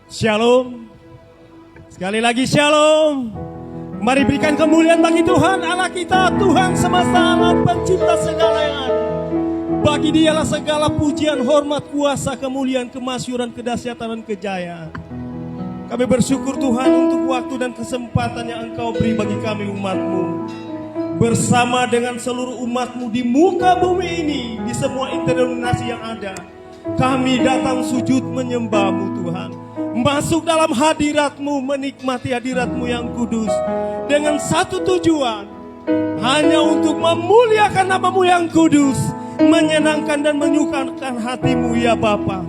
Shalom. Sekali lagi shalom. Mari berikan kemuliaan bagi Tuhan Allah kita, Tuhan semesta alam, pencipta segala yang ada. Bagi Dialah segala pujian, hormat, kuasa, kemuliaan, kemasyuran, kedahsyatan, dan kejayaan. Kami bersyukur Tuhan untuk waktu dan kesempatan yang Engkau beri bagi kami umat-Mu. Bersama dengan seluruh umat-Mu di muka bumi ini, di semua interdenominasi yang ada, kami datang sujud menyembah-Mu Tuhan. Masuk dalam hadirat-Mu, menikmati hadirat-Mu yang kudus. Dengan satu tujuan, hanya untuk memuliakan nama-Mu yang kudus, menyenangkan dan menyukakan hati-Mu ya Bapa.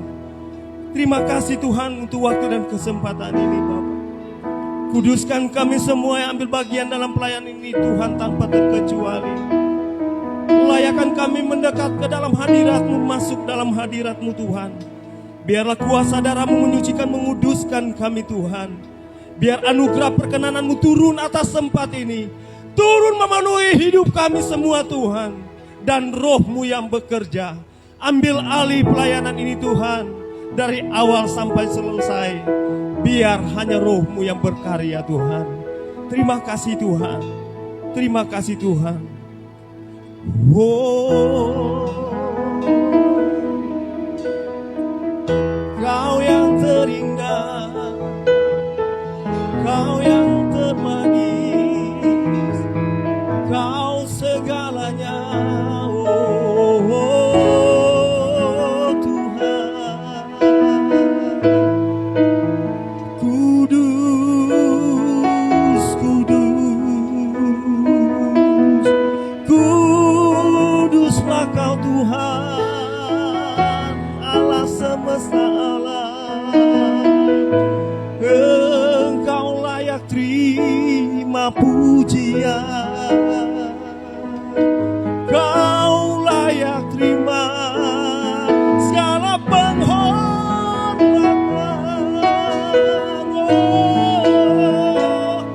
Terima kasih Tuhan untuk waktu dan kesempatan ini Bapa. Kuduskan kami semua yang ambil bagian dalam pelayanan ini Tuhan tanpa terkecuali. Layakan kami mendekat ke dalam hadirat-Mu, masuk dalam hadirat-Mu Tuhan. Biarlah kuasa darah-Mu menyucikan, menguduskan kami Tuhan. Biar anugerah perkenanan-Mu turun atas tempat ini. Turun memenuhi hidup kami semua Tuhan. Dan Roh-Mu yang bekerja. Ambil alih pelayanan ini Tuhan. Dari awal sampai selesai. Biar hanya Roh-Mu yang berkarya Tuhan. Terima kasih Tuhan. Terima kasih Tuhan. Kau yang terindah, Kau yang termanis, Kau segalanya, Tuhan. Kudus, kudus, kuduslah Kau Tuhan, Allah semesta alam. Engkau layak terima pujian, Kau layak terima segala penghormatan. Oh,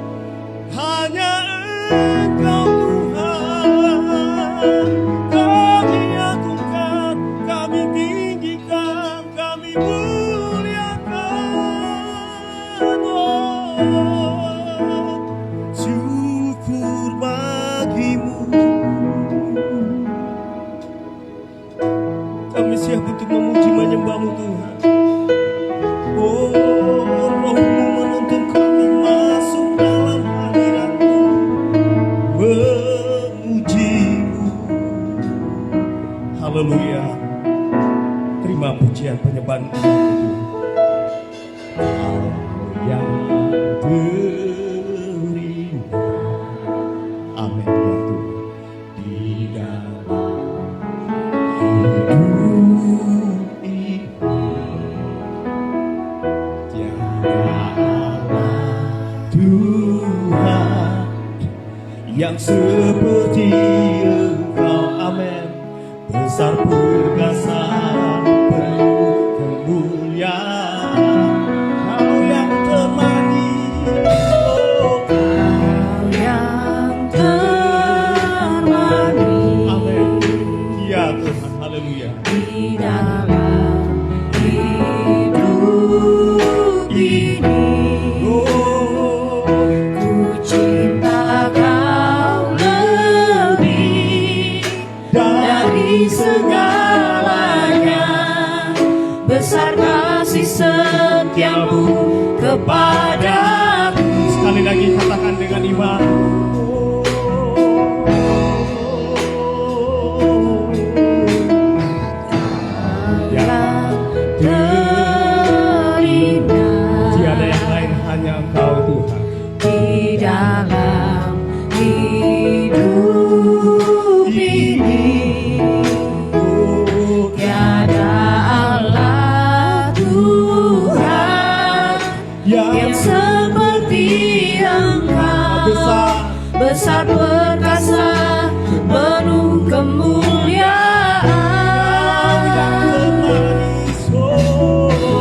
hanya Engkau Tuhan, kami agungkan, kami tinggikan, kami muliakan. Oh, syukur bagimu. Kami siap untuk memuji menyembah-Mu Tuhan. Oh, Roh-Mu menuntun kami masuk dalam hadirat-Mu, memuji-Mu. Haleluya. Terima pujian penyembahan Tuhan. Yang terindah, amin ya Tuhan. Di dalam hidup ini tiada Allah Tuhan yang seperti Engkau, amin. Besar perkasa penuh kemuliaan, Kau yang termanis, oh, Kau yang termanis, amin. Ya Tuhan, haleluya. Di dalam hidup ini, oh, ku cinta Kau lebih dari segalanya. Besar kasih setiamu kepadaku. Sekali lagi katakan dengan iman. Yang terindah, tiada yang lain, hanya Engkau Tuhan. Di dalam hidup ini, tiada Allah Tuhan yang seperti Engkau. Besar perkasa penuh kemuliaan,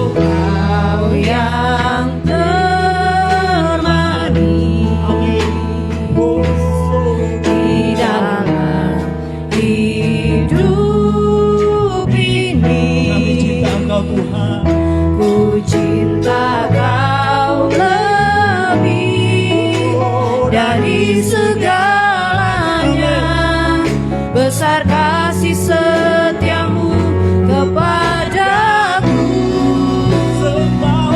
Kau yang termanis, di dalam hidup ini. Kami cinta Engkau Tuhan. Ku cinta Kau lebih dari segalanya. Besar kasih setiamu kepadaku. Sembah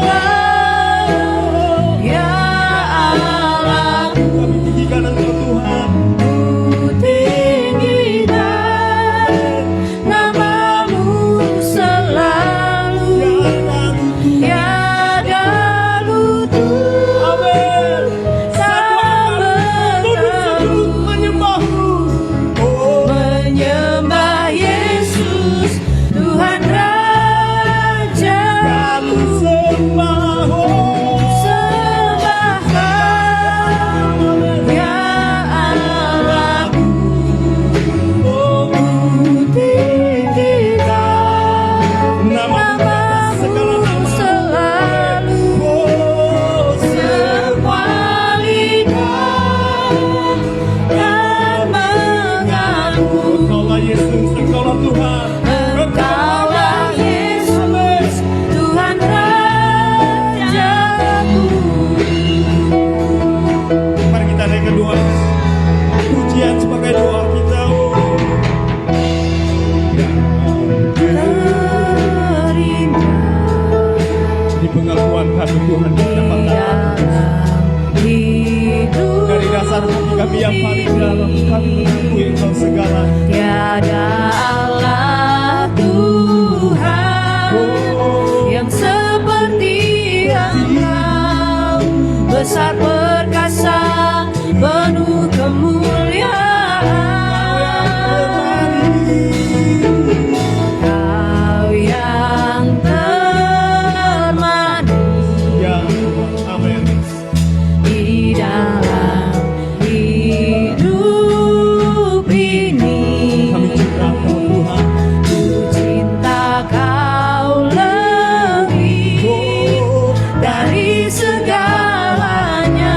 Kau, ya Allahku. Kami tinggikan Engkau Tuhan. Ku tinggikan namamu selalu. Ya Dalutu, Amin. Menyembahmu. Oh, menyembah Yesus Tuhan Rajaku. kami sembah. Oh, Sembah Kau, ya Allahku. oh, Ku tinggikan nama segala namamu nama. selalu. Oh, Semua lidah dan mengaku Engkaulah Yesus, Engkaulah Tuhan. Engkaulah Yesus Tuhan Rajaku. Mari kita naikkan doa. Pujian sebagai doa kita. Oh, di pengakuan hati Tuhan Di kita bangga. dalam hidup Dari dasar hati kami yang paling dalam, kami mengakui Engkau segala. tiada Allah Tuhan yang seperti Engkau, besar perkasa penuh kemuliaan. Kau yang termanis Ya, amin. di dalam hidup ini. Kami cinta Engkau Tuhan. Ku cinta Kau lebih dari segalanya.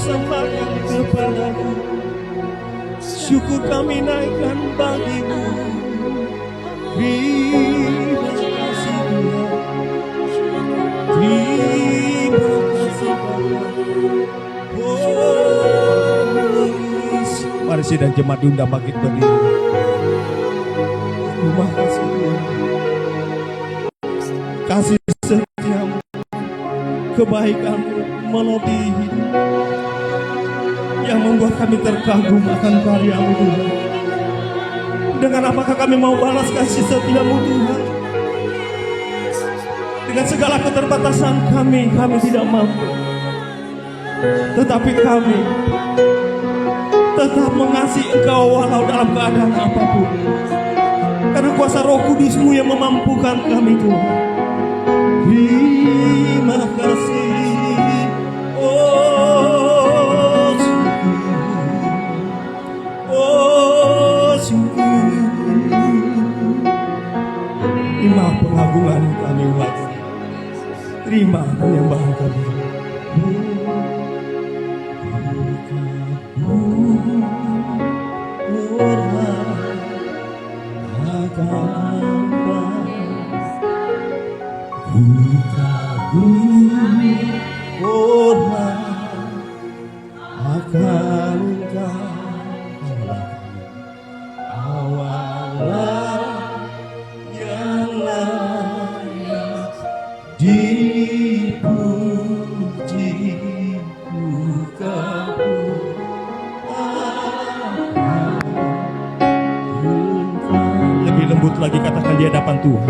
persembahkan kepadamu. Syukur kami naikkan bagimu. Terima kasih Tuhan. Terima kasih Bapa. Oh, mari sidang jemaat diundang bangkit berdiri. Terima kasih Tuhan. Kasih setiamu, kebaikanmu melebihi yang membuat kami terkagum akan karyamu Tuhan. Dengan apakah kami mau balas kasih setiamu Tuhan? Dengan segala keterbatasan kami tidak mampu. Tetapi kami tetap mengasihi Engkau walau dalam keadaan apapun. Karena kuasa Roh Kudus-Mu yang memampukan kami Tuhan. Terima kasih. Oh syukur. Terima pengagungan kami lagi. Terima penyembahan kami. Lebih lembut lagi katakan di hadapan Tuhan.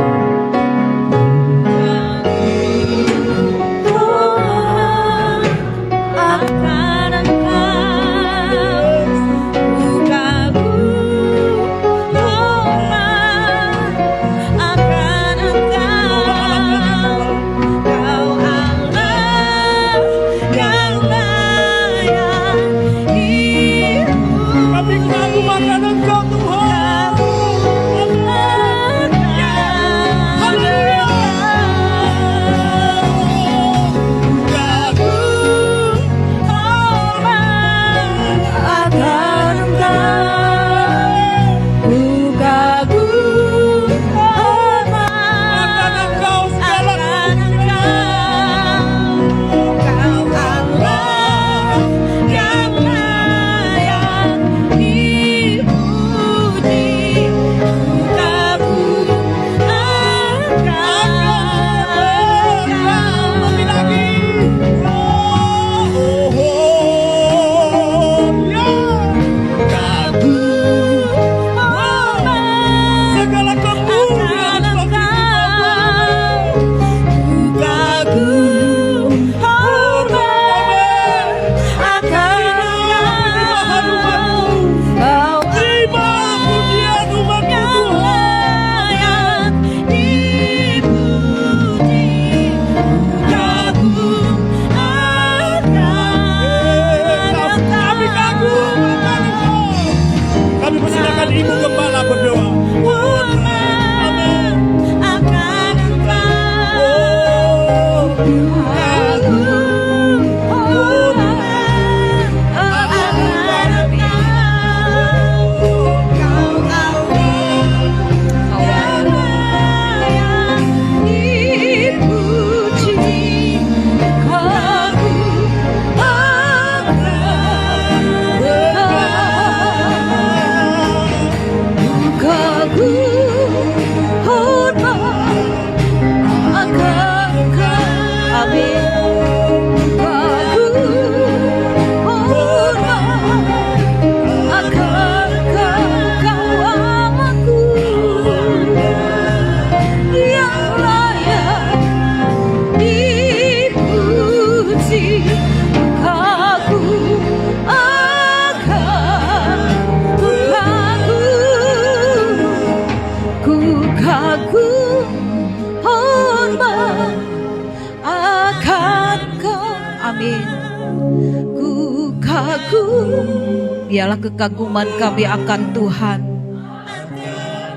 Biarlah kekaguman kami akan Tuhan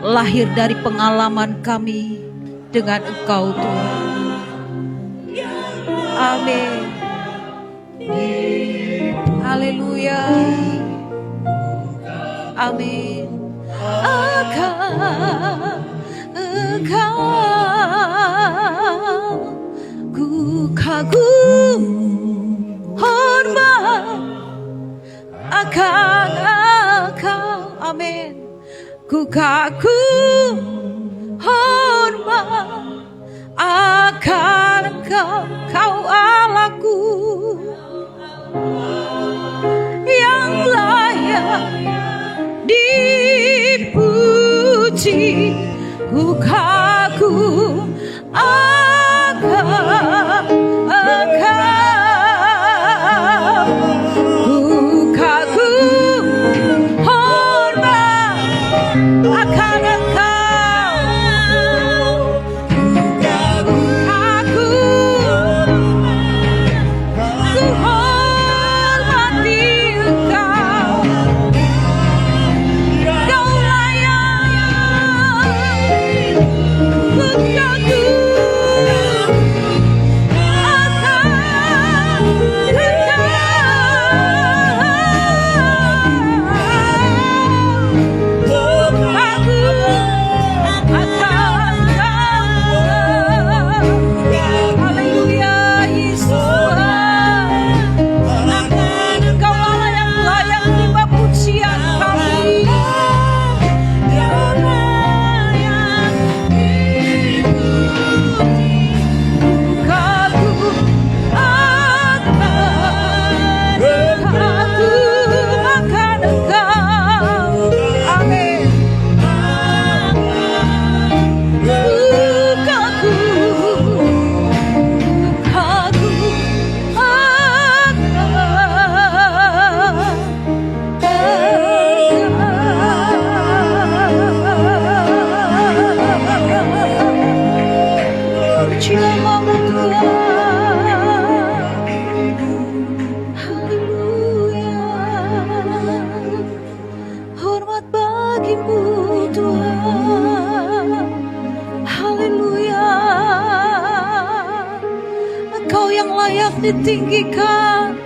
lahir dari pengalaman kami dengan Engkau Tuhan. Amin. Haleluya. Amin. Engkau ku kagum, hormat akan Engkau. Amin. Ku kagum, hormat akan Engkau. Kau Allahku yang layak dipuji. Ku kagum akan Engkau. Ku kagum, hormat akan Engkau. Ku kagum, ku hormati Engkau. Kau layak, ku kagum akan Haleluya, Yesus Tuhan. Engkaulah yang layak menerima pujian kami. Kagum akan Engkau. Amin. Hormat bagimu Tuhan. Haleluya. Engkau yang layak ditinggikan,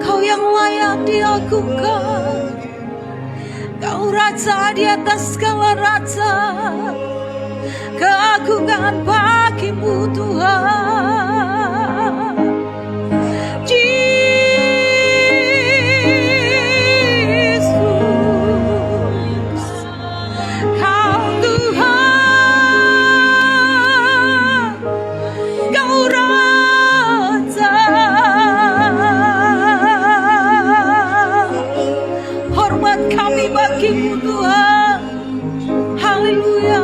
Kau yang layak diagungkan. Kau Raja di atas segala raja. Keagungan bagimu Tuhan. Yesus, Kau Tuhan, Kau Raja. Hormat kami bagimu Tuhan. Haleluya.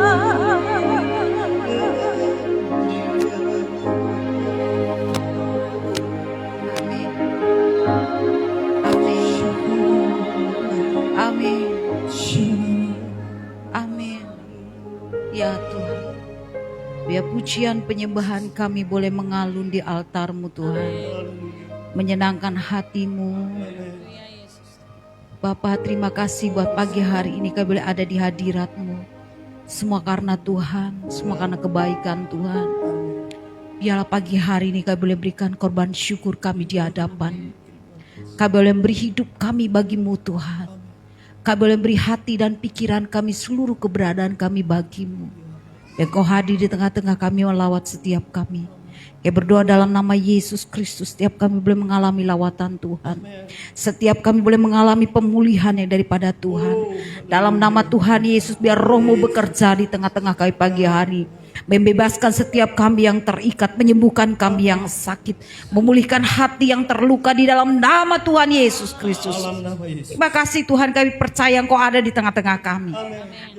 Amin. Amin. Ya Tuhan, biar pujian penyembahan kami boleh mengalun di altar-Mu Tuhan, menyenangkan hati-Mu. Bapa, terima kasih buat pagi hari ini kami boleh ada di hadirat-Mu. Semua karena Tuhan, semua karena kebaikan Tuhan. Biarlah pagi hari ini kami boleh berikan korban syukur kami di hadapan. Kami boleh beri hidup kami bagi-Mu Tuhan. Kami boleh beri hati dan pikiran kami, seluruh keberadaan kami bagi-Mu. Dan Kau hadir di tengah-tengah kami melawat setiap kami. Kami berdoa dalam nama Yesus Kristus, setiap kami boleh mengalami lawatan Tuhan. Setiap kami boleh mengalami pemulihan yang daripada Tuhan. Dalam nama Tuhan Yesus, biar Roh-Mu bekerja di tengah-tengah kami pagi hari. Membebaskan setiap kami yang terikat, menyembuhkan kami yang sakit, memulihkan hati yang terluka di dalam nama Tuhan Yesus Kristus. Terima kasih Tuhan, kami percaya Engkau ada di tengah-tengah kami.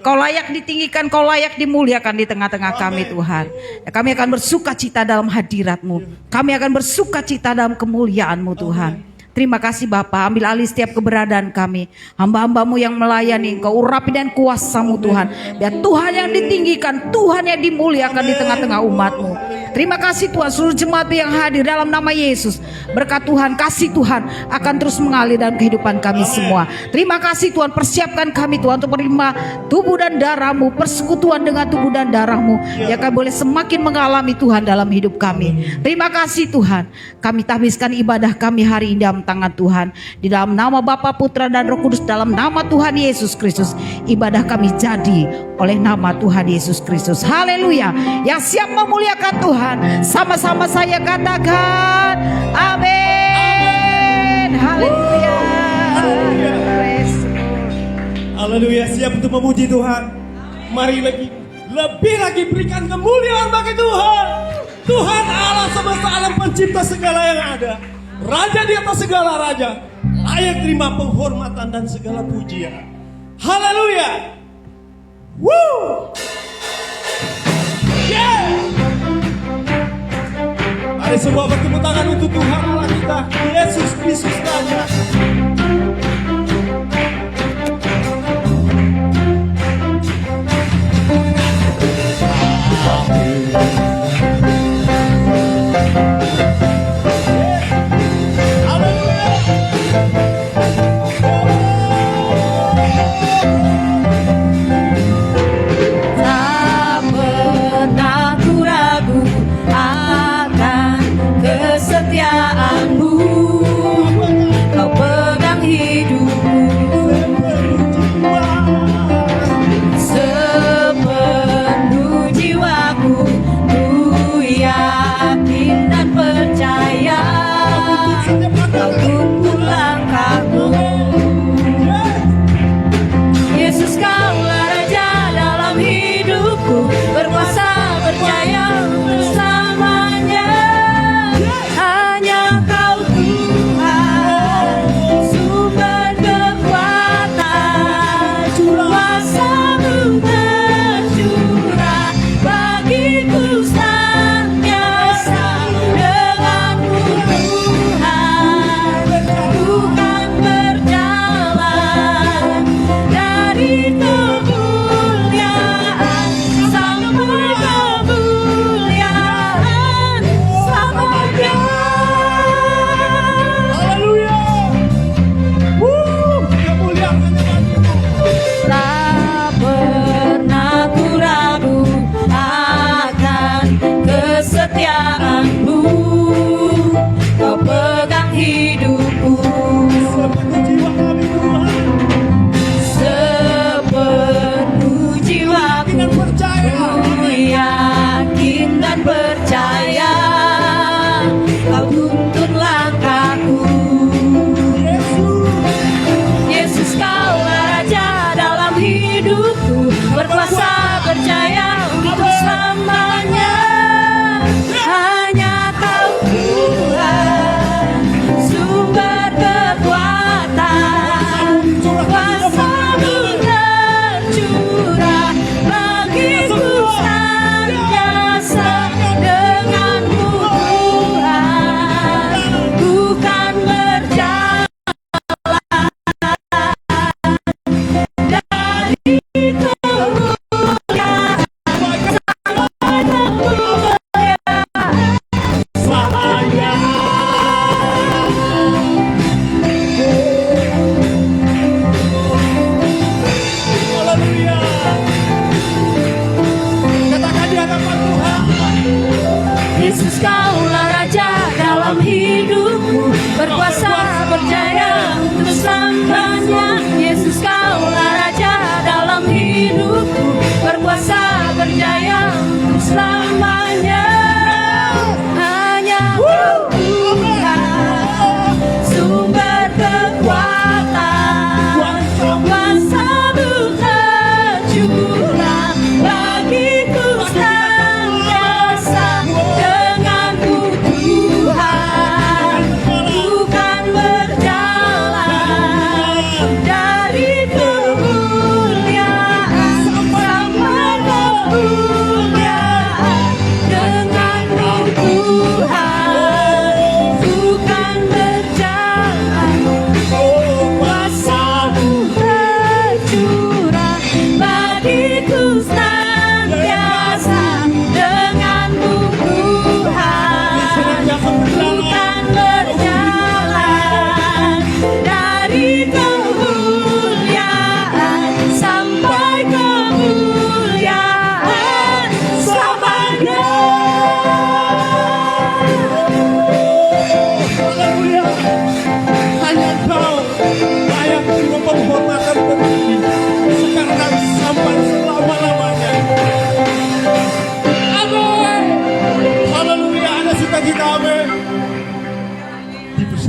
Kau layak ditinggikan, Kau layak dimuliakan di tengah-tengah kami Tuhan. Dan kami akan bersuka cita dalam hadirat-Mu. Kami akan bersuka cita dalam kemuliaan-Mu Tuhan. Terima kasih Bapa, ambil alih setiap keberadaan kami. Hamba-Hamba-Mu yang melayani, Engkau urapi dan kuasa-Mu Tuhan. Biar Tuhan yang ditinggikan, Tuhan yang dimuliakan di tengah-tengah umat-Mu. Terima kasih Tuhan, seluruh jemaat yang hadir dalam nama Yesus. Berkat Tuhan, kasih Tuhan akan terus mengalir dalam kehidupan kami semua. Terima kasih Tuhan, persiapkan kami Tuhan untuk menerima tubuh dan darah-Mu, persekutuan dengan tubuh dan darah-Mu. Ya, kami boleh semakin mengalami Tuhan dalam hidup kami. Terima kasih Tuhan, kami tabiskan ibadah kami hari ini dalam tangan Tuhan. Di dalam nama Bapa, Putra dan Roh Kudus, dalam nama Tuhan Yesus Kristus, ibadah kami jadi oleh nama Tuhan Yesus Kristus. Haleluya. Yang siap memuliakan Tuhan, sama-sama saya katakan amin. Haleluya. Haleluya, siap untuk memuji Tuhan. Mari lebih lagi berikan kemuliaan bagi Tuhan. Tuhan Allah semesta alam, pencipta segala yang ada, Raja di atas segala raja, layak terima penghormatan dan segala pujian. Haleluya. Woo! Yeah! Mari semua bertepuk tangan untuk Tuhan Allah kita, Yesus Kristus Raja. Tak pernah ku ragu akan kesetiaanmu.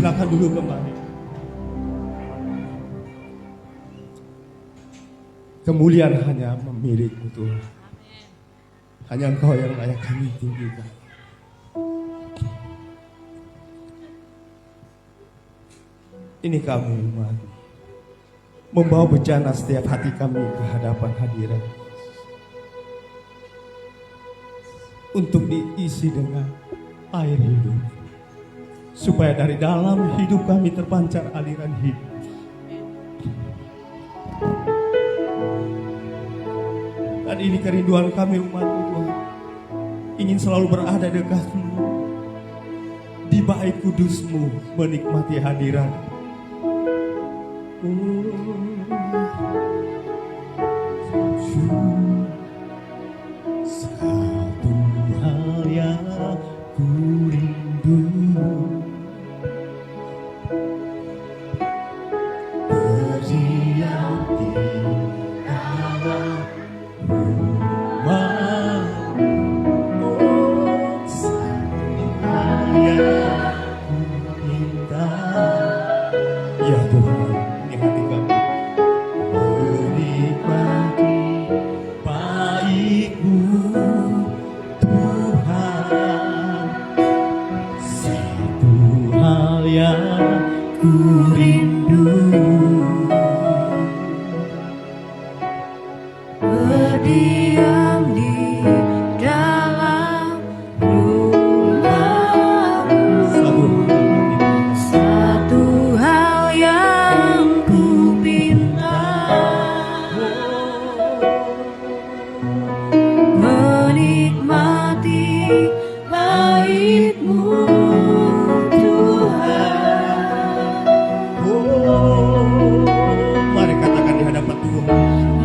silakan dulu kembali. Kemuliaan hanya milik-Mu Tuhan. Hanya Engkau yang layak kami tinggikan. Ini kami umat, membawa bejana setiap hati kami ke hadapan hadirat, untuk diisi dengan air hidup, supaya dari dalam hidup kami terpancar aliran hidup. Dan ini kerinduan kami umat-Mu Tuhan, ingin selalu berada dekat-Mu, di bait kudus-Mu, menikmati hadirat. Satu hal yang ku rindu, berdiam di dalam rumah. Satu hal yang ku minta, ya Tuhan, ini hati kami, menikmati bait-Mu Tuhan. Satu hal yang ku rindu, berdiam di dalam rumah-Mu. Satu hal yang ku pinta, menikmati bait-Mu Tuhan. Mari katakan di hadapan Tuhan,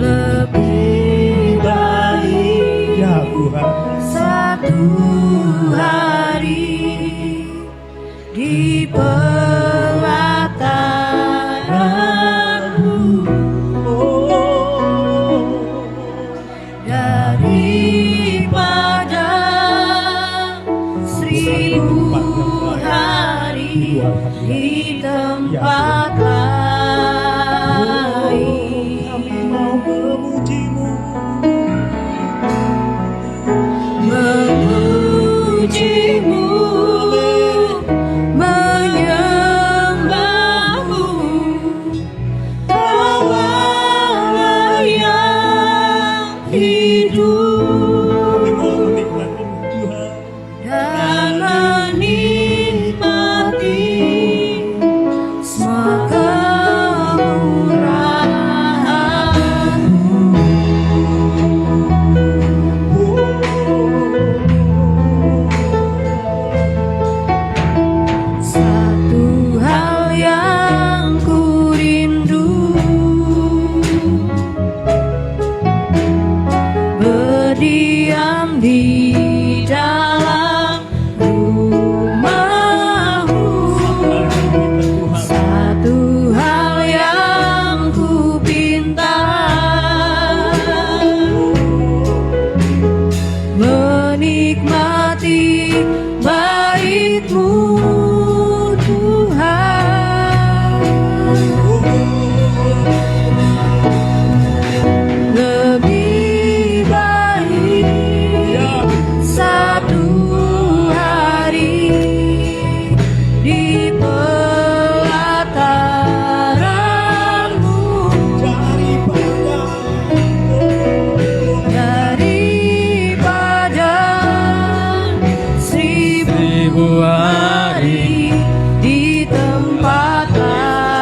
Lebih baik ya Tuhan, satu hari di pelataran-Mu, daripada 1000 hari di tempat lain. kami mau memuji-Mu, Memuji-Mu, menyembah-Mu, Kau Allah yang hidup, kami mau menikmati Tuhan. dan menikmati semua kemurahan-Mu. Satu hal yang ku rindu, berdiam di dalam rumah-Mu. Satu hal yang ku pinta, menikmati bait-Mu Tuhan. Lebih baik satu hari di pelataran-Mu, daripada 1000 hari di tempat lain.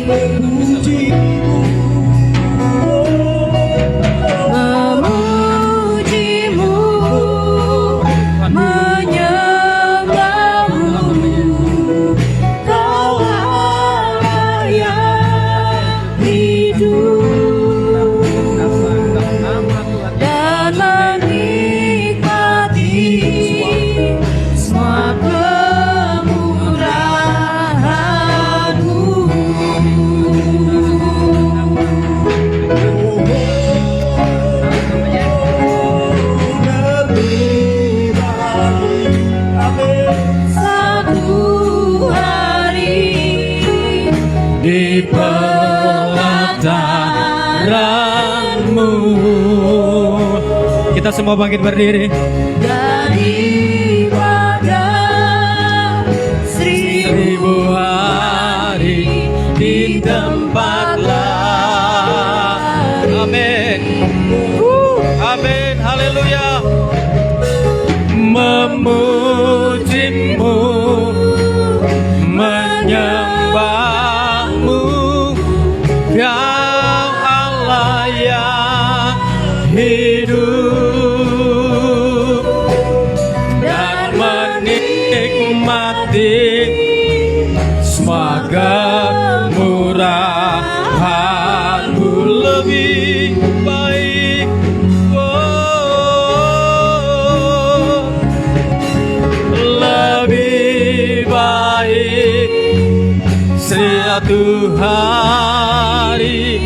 Memuji-Mu, menyembah-Mu, Kau Allah yang hidup, dan menikmati kita semua bangkit berdiri. Daripada 1000 hari di tempat lain. Amin. Amin. Haleluya. Memujimu, menyembahmu, Kau Allah yang hidup, dan menikmati semua kemurahan-Mu lebih baik. Oh, lebih baik 100 hari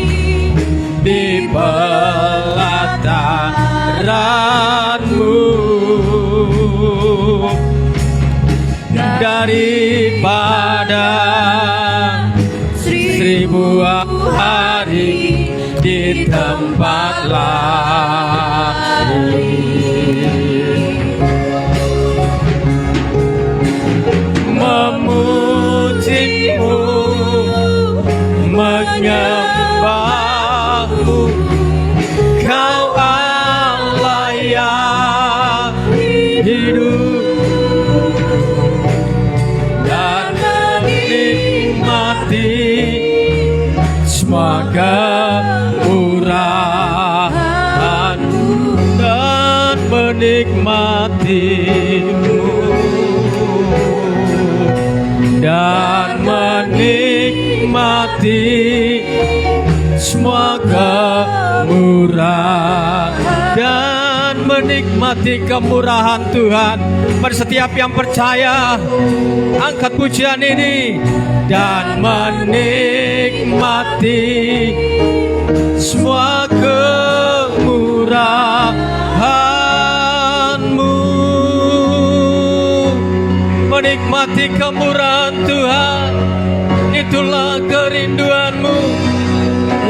di pelataran-Mu daripada 1000 hari di tempat lain. Memujimu, menyembahmu, Kau Allah yang hidup, dan menikmati semua kemurahan-Mu, dan menikmati-Mu, dan menikmati semua kemurahan, dan menikmati kemurahan Tuhan. Pada setiap yang percaya, angkat pujian ini. Dan menikmati semua kemurahan-Mu. Menikmati kemurahan Tuhan, itulah kerinduan-Mu,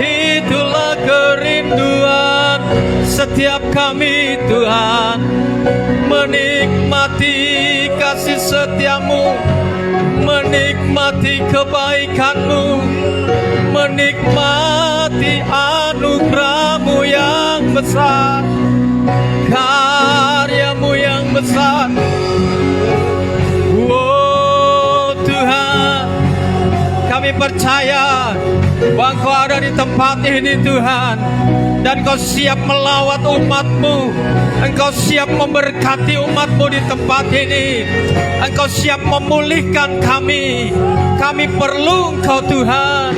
itulah kerinduan setiap kami Tuhan. Menikmati kasih setia-Mu, menikmati kebaikan-Mu, menikmati anugerah-Mu yang besar, karya-Mu yang besar. Oh Tuhan, kami percaya bahwa Kau ada di tempat ini Tuhan, dan Kau siap melawat umat-Mu, Engkau siap memberkati umat-Mu di tempat ini, Engkau siap memulihkan kami. Kami perlu Engkau Tuhan.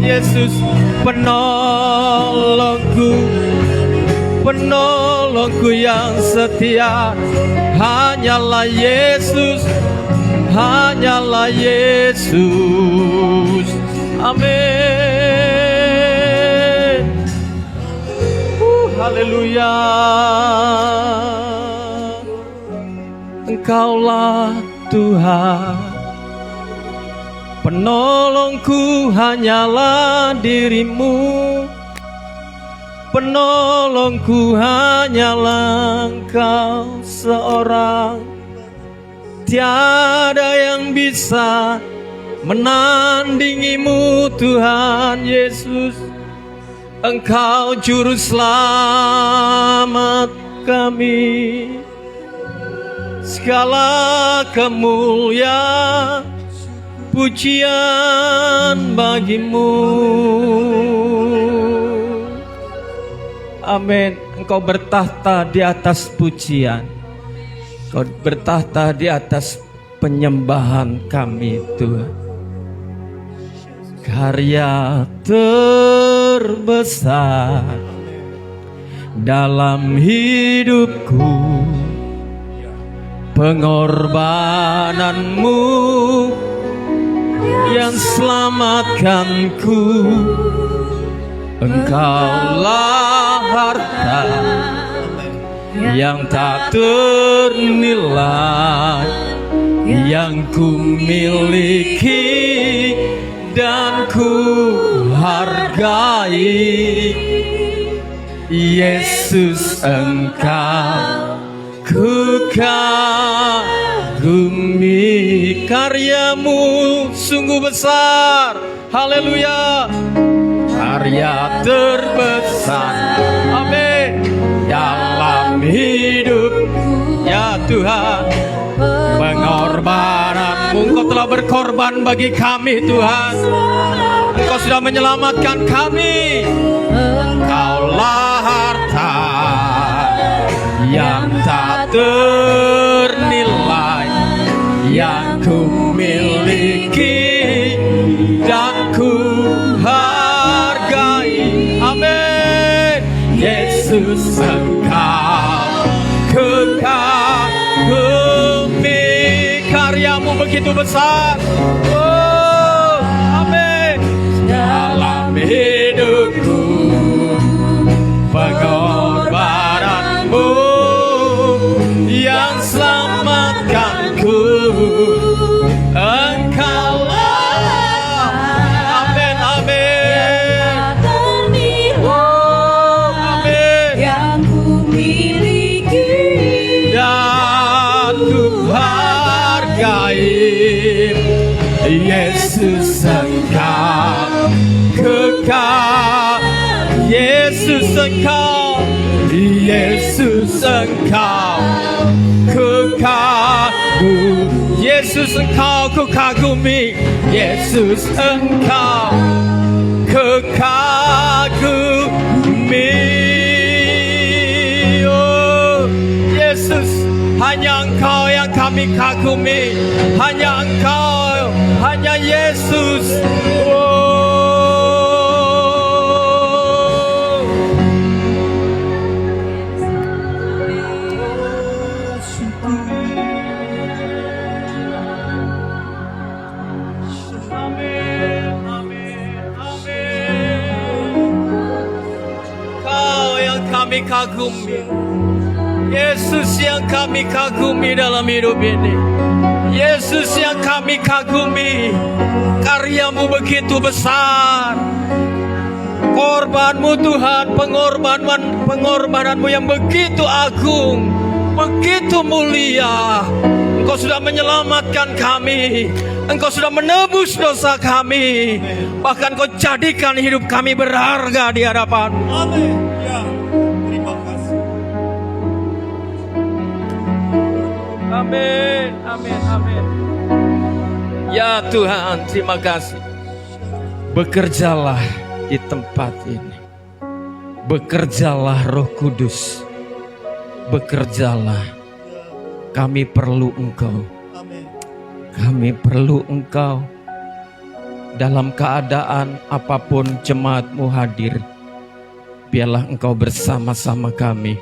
Yesus penolongku, penolongku yang setia, hanyalah Yesus, hanyalah Yesus. Amin. Haleluya. Engkaulah Tuhan, penolongku hanyalah diri-Mu, penolongku hanyalah Engkau seorang. Tiada yang bisa menandingi-Mu Tuhan Yesus. Engkau juru selamat kami. Segala kemuliaan pujian bagi-Mu. Amin. Engkau bertahta di atas pujian, Engkau bertahta di atas penyembahan kami Tuhan. Karya terbesar dalam hidupku, pengorbanan-Mu yang selamatkanku. Engkaulah harta yang tak ternilai yang ku miliki dan ku hargai. Yesus, Engkau ku kagumi, karyamu sungguh besar. Haleluya. Karya terbesar, amin, dalam hidupku. Ya Tuhan, pengorbananmu, Engkau telah berkorban bagi kami Tuhan. Engkau sudah menyelamatkan kami. Engkaulah harta yang tak ternilai yang ku miliki dan ku hargai. Amin. Yesus, Engkau ku kagumi, karyamu begitu besar. Oh, amin. Dalam hidupku, pengorbananmu yang selamatkanku. Engkaulah, amin, amin. Oh, amin. Yang ku miliki Dan ku hargai. Yesus, Engkau kekal. Yesus, Engkau, Yesus, Engkau ku kagumi. Yesus, Engkau ku kagumi. Yesus, Engkau ku kagumi. Oh, Yesus, hanya Engkau yang kami kagumi. Hanya Engkau, hanya Yesus. Oh. Kami kagumi, Yesus yang kami kagumi dalam hidup ini. Yesus yang kami kagumi, karyamu begitu besar. Korbanmu Tuhan, pengorbananmu yang begitu agung, begitu mulia. Engkau sudah menyelamatkan kami. Engkau sudah menebus dosa kami. Bahkan Kau jadikan hidup kami berharga di hadapan-Mu. Amin. Ya, terima kasih. Amin, amin, amin. Ya Tuhan, terima kasih. Bekerjalah di tempat ini. Bekerjalah Roh Kudus. Bekerjalah. Kami perlu Engkau. Amin. Kami perlu Engkau. Dalam keadaan apapun jemaat-Mu hadir, biarlah Engkau bersama-sama kami.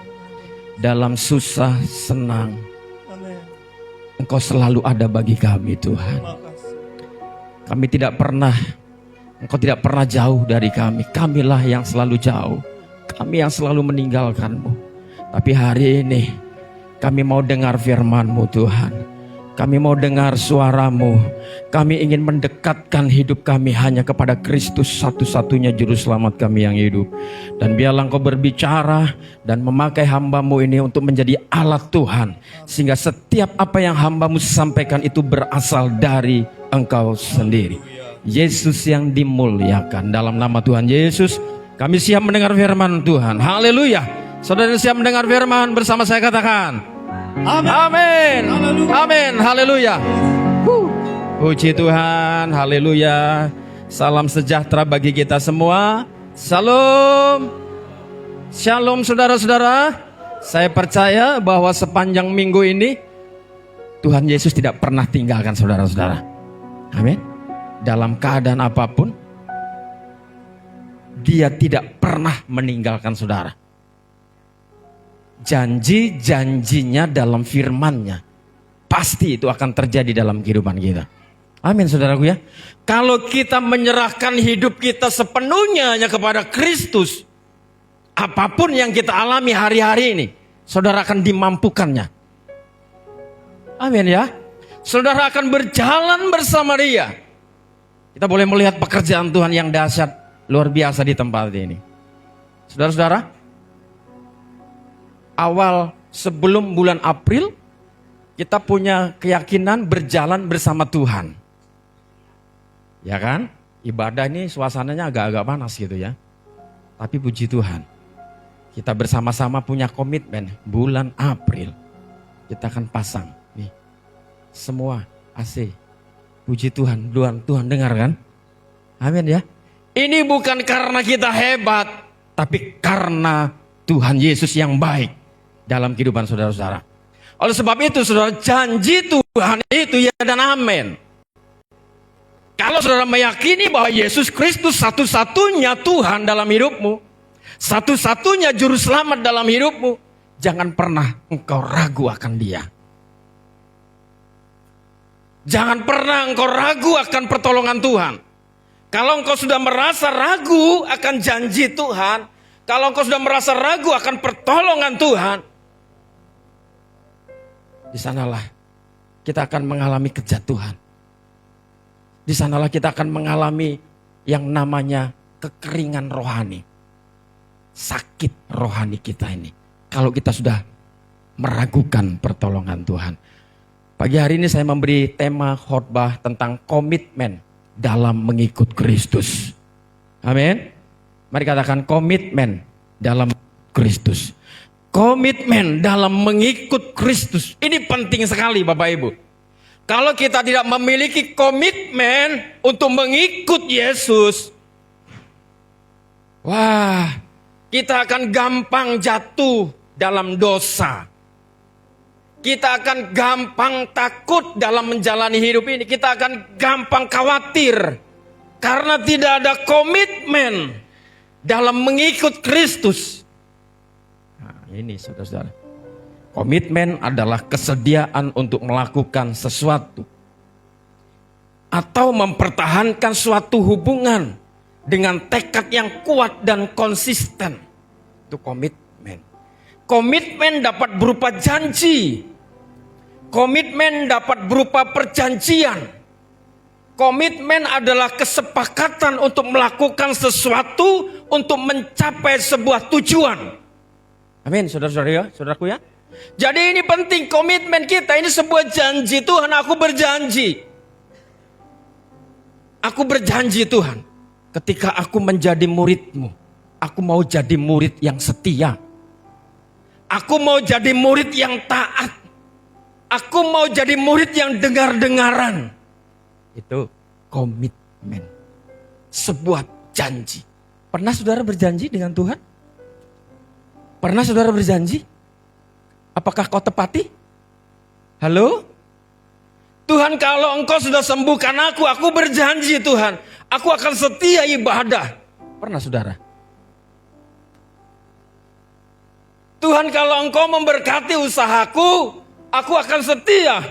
Dalam susah, senang, Amin. Engkau selalu ada bagi kami Tuhan. Terima kasih. Kami tidak pernah, Engkau tidak pernah jauh dari kami. Kamilah yang selalu jauh. Kami yang selalu meninggalkan-Mu. Tapi hari ini kami mau dengar firman-Mu Tuhan. Kami mau dengar suara-Mu. Kami ingin mendekatkan hidup kami hanya kepada Kristus, satu-satunya juru selamat kami yang hidup. Dan biarlah Engkau berbicara dan memakai hamba-Mu ini untuk menjadi alat Tuhan. Sehingga setiap apa yang hamba-Mu sampaikan itu berasal dari Engkau sendiri. Yesus yang dimuliakan. Dalam nama Tuhan Yesus, kami siap mendengar firman Tuhan. Haleluya. Saudara siap mendengar firman, bersama saya katakan Amin. amin. Haleluya. Amin. Haleluya. Puji Tuhan. Haleluya. Salam sejahtera bagi kita semua. Salam. Shalom saudara-saudara. Saya percaya bahwa sepanjang minggu ini Tuhan Yesus tidak pernah tinggalkan saudara-saudara. Amin. Dalam keadaan apapun, Dia tidak pernah meninggalkan saudara. Janji-janjinya dalam firman-Nya pasti itu akan terjadi dalam kehidupan kita. Amin saudaraku ya. Kalau kita menyerahkan hidup kita sepenuhnya hanya kepada Kristus, apapun yang kita alami hari-hari ini, saudara akan dimampukannya. Amin ya. Saudara akan berjalan bersama Dia. Kita boleh melihat pekerjaan Tuhan yang dahsyat, luar biasa di tempat ini. Saudara-saudara, awal sebelum bulan April, kita punya keyakinan berjalan bersama Tuhan. Ya kan? Ibadah ini suasananya agak-agak panas gitu ya. Tapi puji Tuhan, kita bersama-sama punya komitmen bulan April. Kita akan pasang nih semua AC. Puji Tuhan, Tuhan dengar kan? Amin ya. Ini bukan karena kita hebat, tapi karena Tuhan Yesus yang baik dalam kehidupan saudara-saudara. Oleh sebab itu saudara, janji Tuhan itu ya dan amin. Kalau saudara meyakini bahwa Yesus Kristus satu-satunya Tuhan dalam hidupmu, satu-satunya juru selamat dalam hidupmu, jangan pernah engkau ragu akan Dia. Jangan pernah engkau ragu akan pertolongan Tuhan. Kalau engkau sudah merasa ragu akan janji Tuhan, kalau engkau sudah merasa ragu akan pertolongan Tuhan, di sanalah kita akan mengalami kejatuhan. Di sanalah kita akan mengalami yang namanya kekeringan rohani. Sakit rohani kita ini. Kalau kita sudah meragukan pertolongan Tuhan. Pagi hari ini saya memberi tema khotbah tentang komitmen dalam mengikut Kristus. Amin. Mari katakan komitmen dalam Kristus. Komitmen dalam mengikut Kristus. Ini penting sekali Bapak Ibu. Kalau kita tidak memiliki komitmen untuk mengikut Yesus, wah, kita akan gampang jatuh dalam dosa. Kita akan gampang takut dalam menjalani hidup ini. Kita akan gampang khawatir karena tidak ada komitmen dalam mengikut Kristus. Nah, ini saudara-saudara. Komitmen adalah kesediaan untuk melakukan sesuatu atau mempertahankan suatu hubungan dengan tekad yang kuat dan konsisten. Itu komitmen. Komitmen dapat berupa janji. Komitmen dapat berupa perjanjian. Komitmen adalah kesepakatan untuk melakukan sesuatu untuk mencapai sebuah tujuan. Amin, saudara-saudara ya, saudaraku ya. Jadi ini penting komitmen kita, ini sebuah janji Tuhan, aku berjanji. Aku berjanji Tuhan, ketika aku menjadi murid-Mu, aku mau jadi murid yang setia. Aku mau jadi murid yang taat. Aku mau jadi murid yang dengar-dengaran. Itu komitmen. Sebuah janji. Pernah saudara berjanji dengan Tuhan? Pernah saudara berjanji? Apakah kau tepati? Halo? Tuhan, kalau Engkau sudah sembuhkan aku berjanji Tuhan, aku akan setia ibadah. Pernah saudara? Tuhan, kalau Engkau memberkati usahaku, aku akan setia.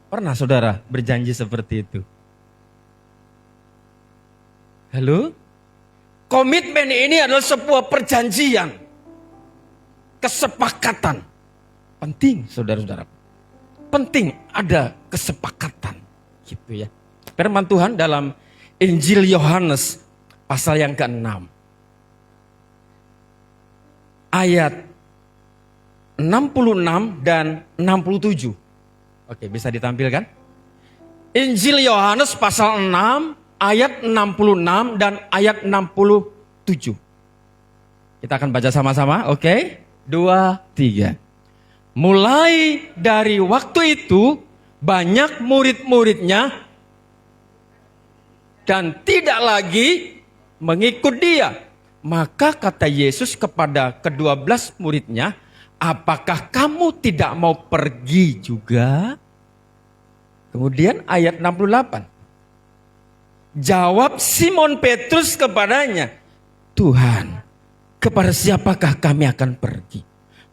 Pernah saudara berjanji seperti itu? Halo? Komitmen ini adalah sebuah perjanjian. Kesepakatan. Penting saudara-saudara. Penting ada kesepakatan. Gitu ya. Firman Tuhan dalam Injil Yohanes pasal yang ke-6. Ayat 66 dan 67. Oke, bisa ditampilkan? Injil Yohanes pasal 6 ayat 66 dan ayat 67. Kita akan baca sama-sama, oke? 2, 3. Mulai dari waktu itu banyak murid-muridnya dan tidak lagi mengikut Dia. Maka kata Yesus kepada ke-12 muridnya, apakah kamu tidak mau pergi juga? Kemudian ayat 68. Jawab Simon Petrus kepadanya, Tuhan, kepada siapakah kami akan pergi?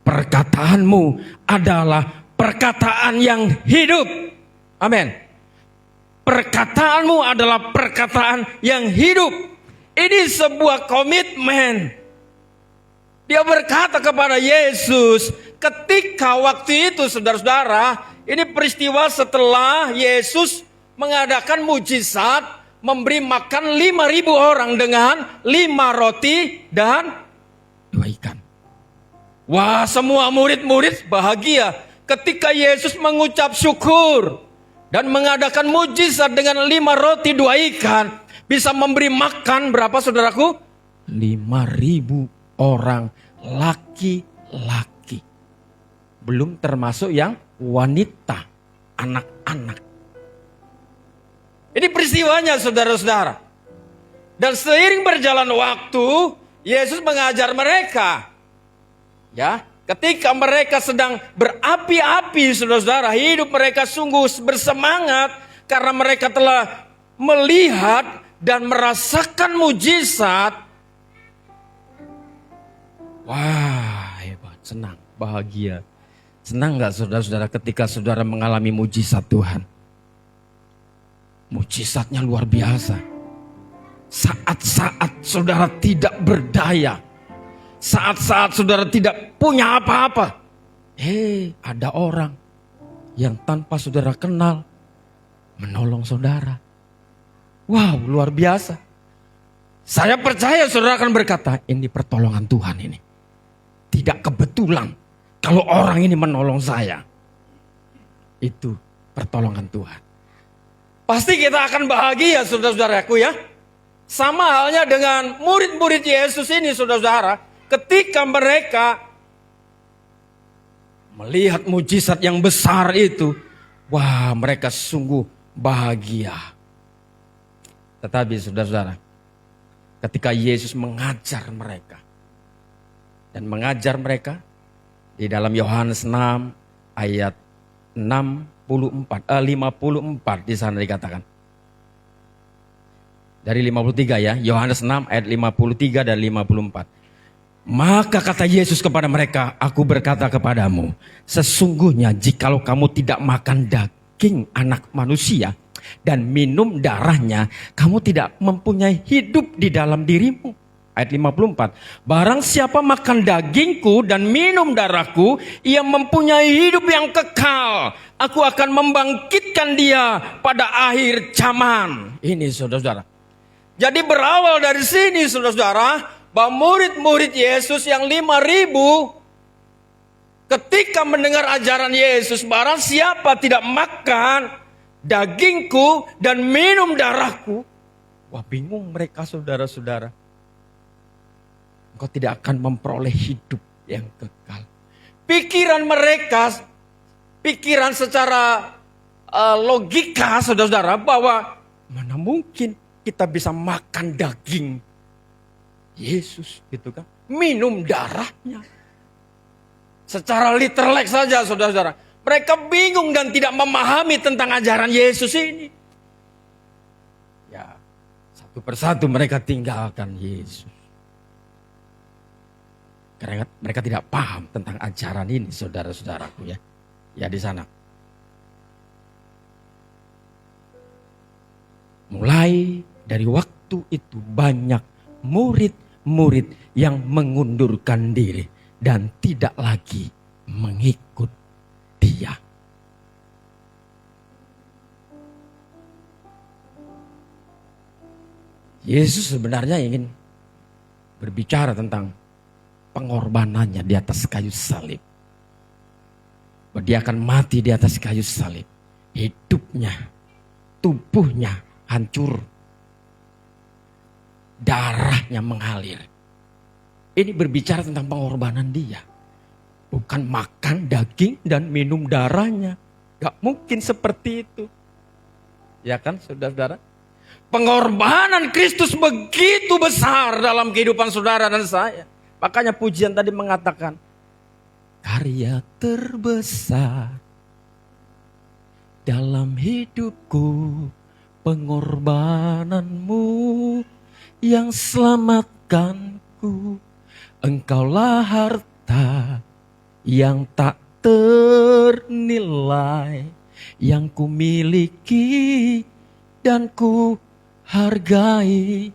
Perkataanmu adalah perkataan yang hidup. Amin. Perkataanmu adalah perkataan yang hidup. Ini sebuah komitmen. Dia berkata kepada Yesus, ketika waktu itu saudara-saudara, ini peristiwa setelah Yesus mengadakan mujizat, memberi makan 5.000 orang dengan 5 roti dan 2 ikan. Wah, semua murid-murid bahagia ketika Yesus mengucap syukur dan mengadakan mujizat dengan 5 roti 2 ikan. Bisa memberi makan berapa saudaraku? 5.000 orang laki-laki. Belum termasuk yang wanita, anak-anak. Ini peristiwanya saudara-saudara. Dan seiring berjalan waktu, Yesus mengajar mereka. Ya, ketika mereka sedang berapi-api saudara-saudara, hidup mereka sungguh bersemangat karena mereka telah melihat dan merasakan mujizat. Wah, hebat, senang, bahagia. Senang gak saudara-saudara ketika saudara mengalami mujizat Tuhan? Mujizatnya luar biasa. Saat-saat saudara tidak berdaya, saat-saat saudara tidak punya apa-apa, ada orang yang tanpa saudara kenal menolong saudara. Wow, luar biasa. Saya percaya saudara akan berkata, ini pertolongan Tuhan ini. Tidak kebetulan kalau orang ini menolong saya. Itu pertolongan Tuhan. Pasti kita akan bahagia saudara-saudaraku ya. Sama halnya dengan murid-murid Yesus ini saudara-saudara. Ketika mereka melihat mujizat yang besar itu. Wah, mereka sungguh bahagia. Tetapi saudara-saudara, ketika Yesus mengajar mereka. Dan mengajar mereka di dalam Yohanes 6 ayat 54 di sana dikatakan. Dari 53 ya, Yohanes 6 ayat 53 dan 54. Maka kata Yesus kepada mereka, aku berkata kepadamu, sesungguhnya jikalau kamu tidak makan daging anak manusia dan minum darahnya, kamu tidak mempunyai hidup di dalam dirimu. Ayat 54. Barang siapa makan dagingku dan minum darahku, ia mempunyai hidup yang kekal. Aku akan membangkitkan dia pada akhir zaman. Ini saudara-saudara. Jadi berawal dari sini saudara-saudara, bahwa murid-murid Yesus yang 5.000 ketika mendengar ajaran Yesus, barang siapa tidak makan dagingku dan minum darahku. Wah, bingung mereka saudara-saudara. Engkau tidak akan memperoleh hidup yang kekal. Pikiran mereka, pikiran secara logika saudara-saudara, bahwa mana mungkin kita bisa makan daging Yesus gitu kan, minum darahnya. Secara literal saja saudara-saudara. Mereka bingung dan tidak memahami tentang ajaran Yesus ini. Ya, satu persatu mereka tinggalkan Yesus. Karena mereka tidak paham tentang ajaran ini saudara-saudaraku ya. Ya di sana. Mulai dari waktu itu banyak murid-murid yang mengundurkan diri dan tidak lagi mengikut dia. Yesus sebenarnya ingin berbicara tentang pengorbanannya di atas kayu salib. Bahwa dia akan mati di atas kayu salib. Hidupnya, tubuhnya hancur. Darahnya mengalir. Ini berbicara tentang pengorbanan dia. Bukan makan daging dan minum darahnya. Gak mungkin seperti itu. Ya kan saudara-saudara? Pengorbanan Kristus begitu besar dalam kehidupan saudara dan saya. Makanya pujian tadi mengatakan, karya terbesar dalam hidupku, pengorbananmu yang selamatkanku. Engkaulah harta yang tak ternilai, yang ku miliki dan ku hargai.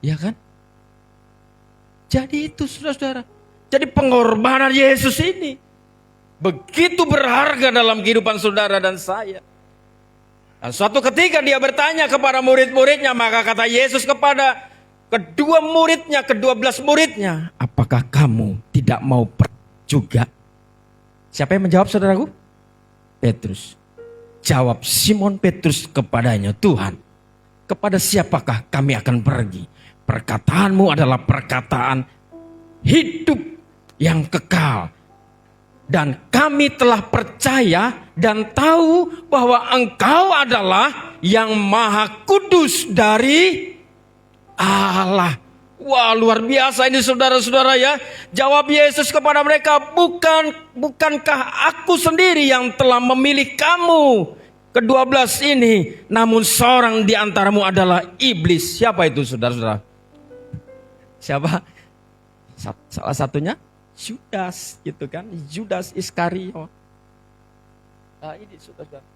Ya kan? Jadi itu saudara-saudara. Jadi pengorbanan Yesus ini begitu berharga dalam kehidupan saudara dan saya. Dan suatu ketika dia bertanya kepada murid-muridnya, maka kata Yesus kepada kedua belas muridnya, apakah kamu tidak mau juga? Siapa yang menjawab, saudaraku? Petrus. Jawab Simon Petrus kepadanya, Tuhan, kepada siapakah kami akan pergi? Perkataanmu adalah perkataan hidup yang kekal. Dan kami telah percaya dan tahu bahwa Engkau adalah yang Maha Kudus dari Allah. Wah, luar biasa ini saudara-saudara ya. Jawab Yesus kepada mereka, bukankah aku sendiri yang telah memilih kamu ke-12 ini, namun seorang di antaramu adalah iblis. Siapa itu, saudara-saudara? Siapa? Salah satunya Judas, gitu kan? Judas Iskariot. Nah, ini saudara-saudara.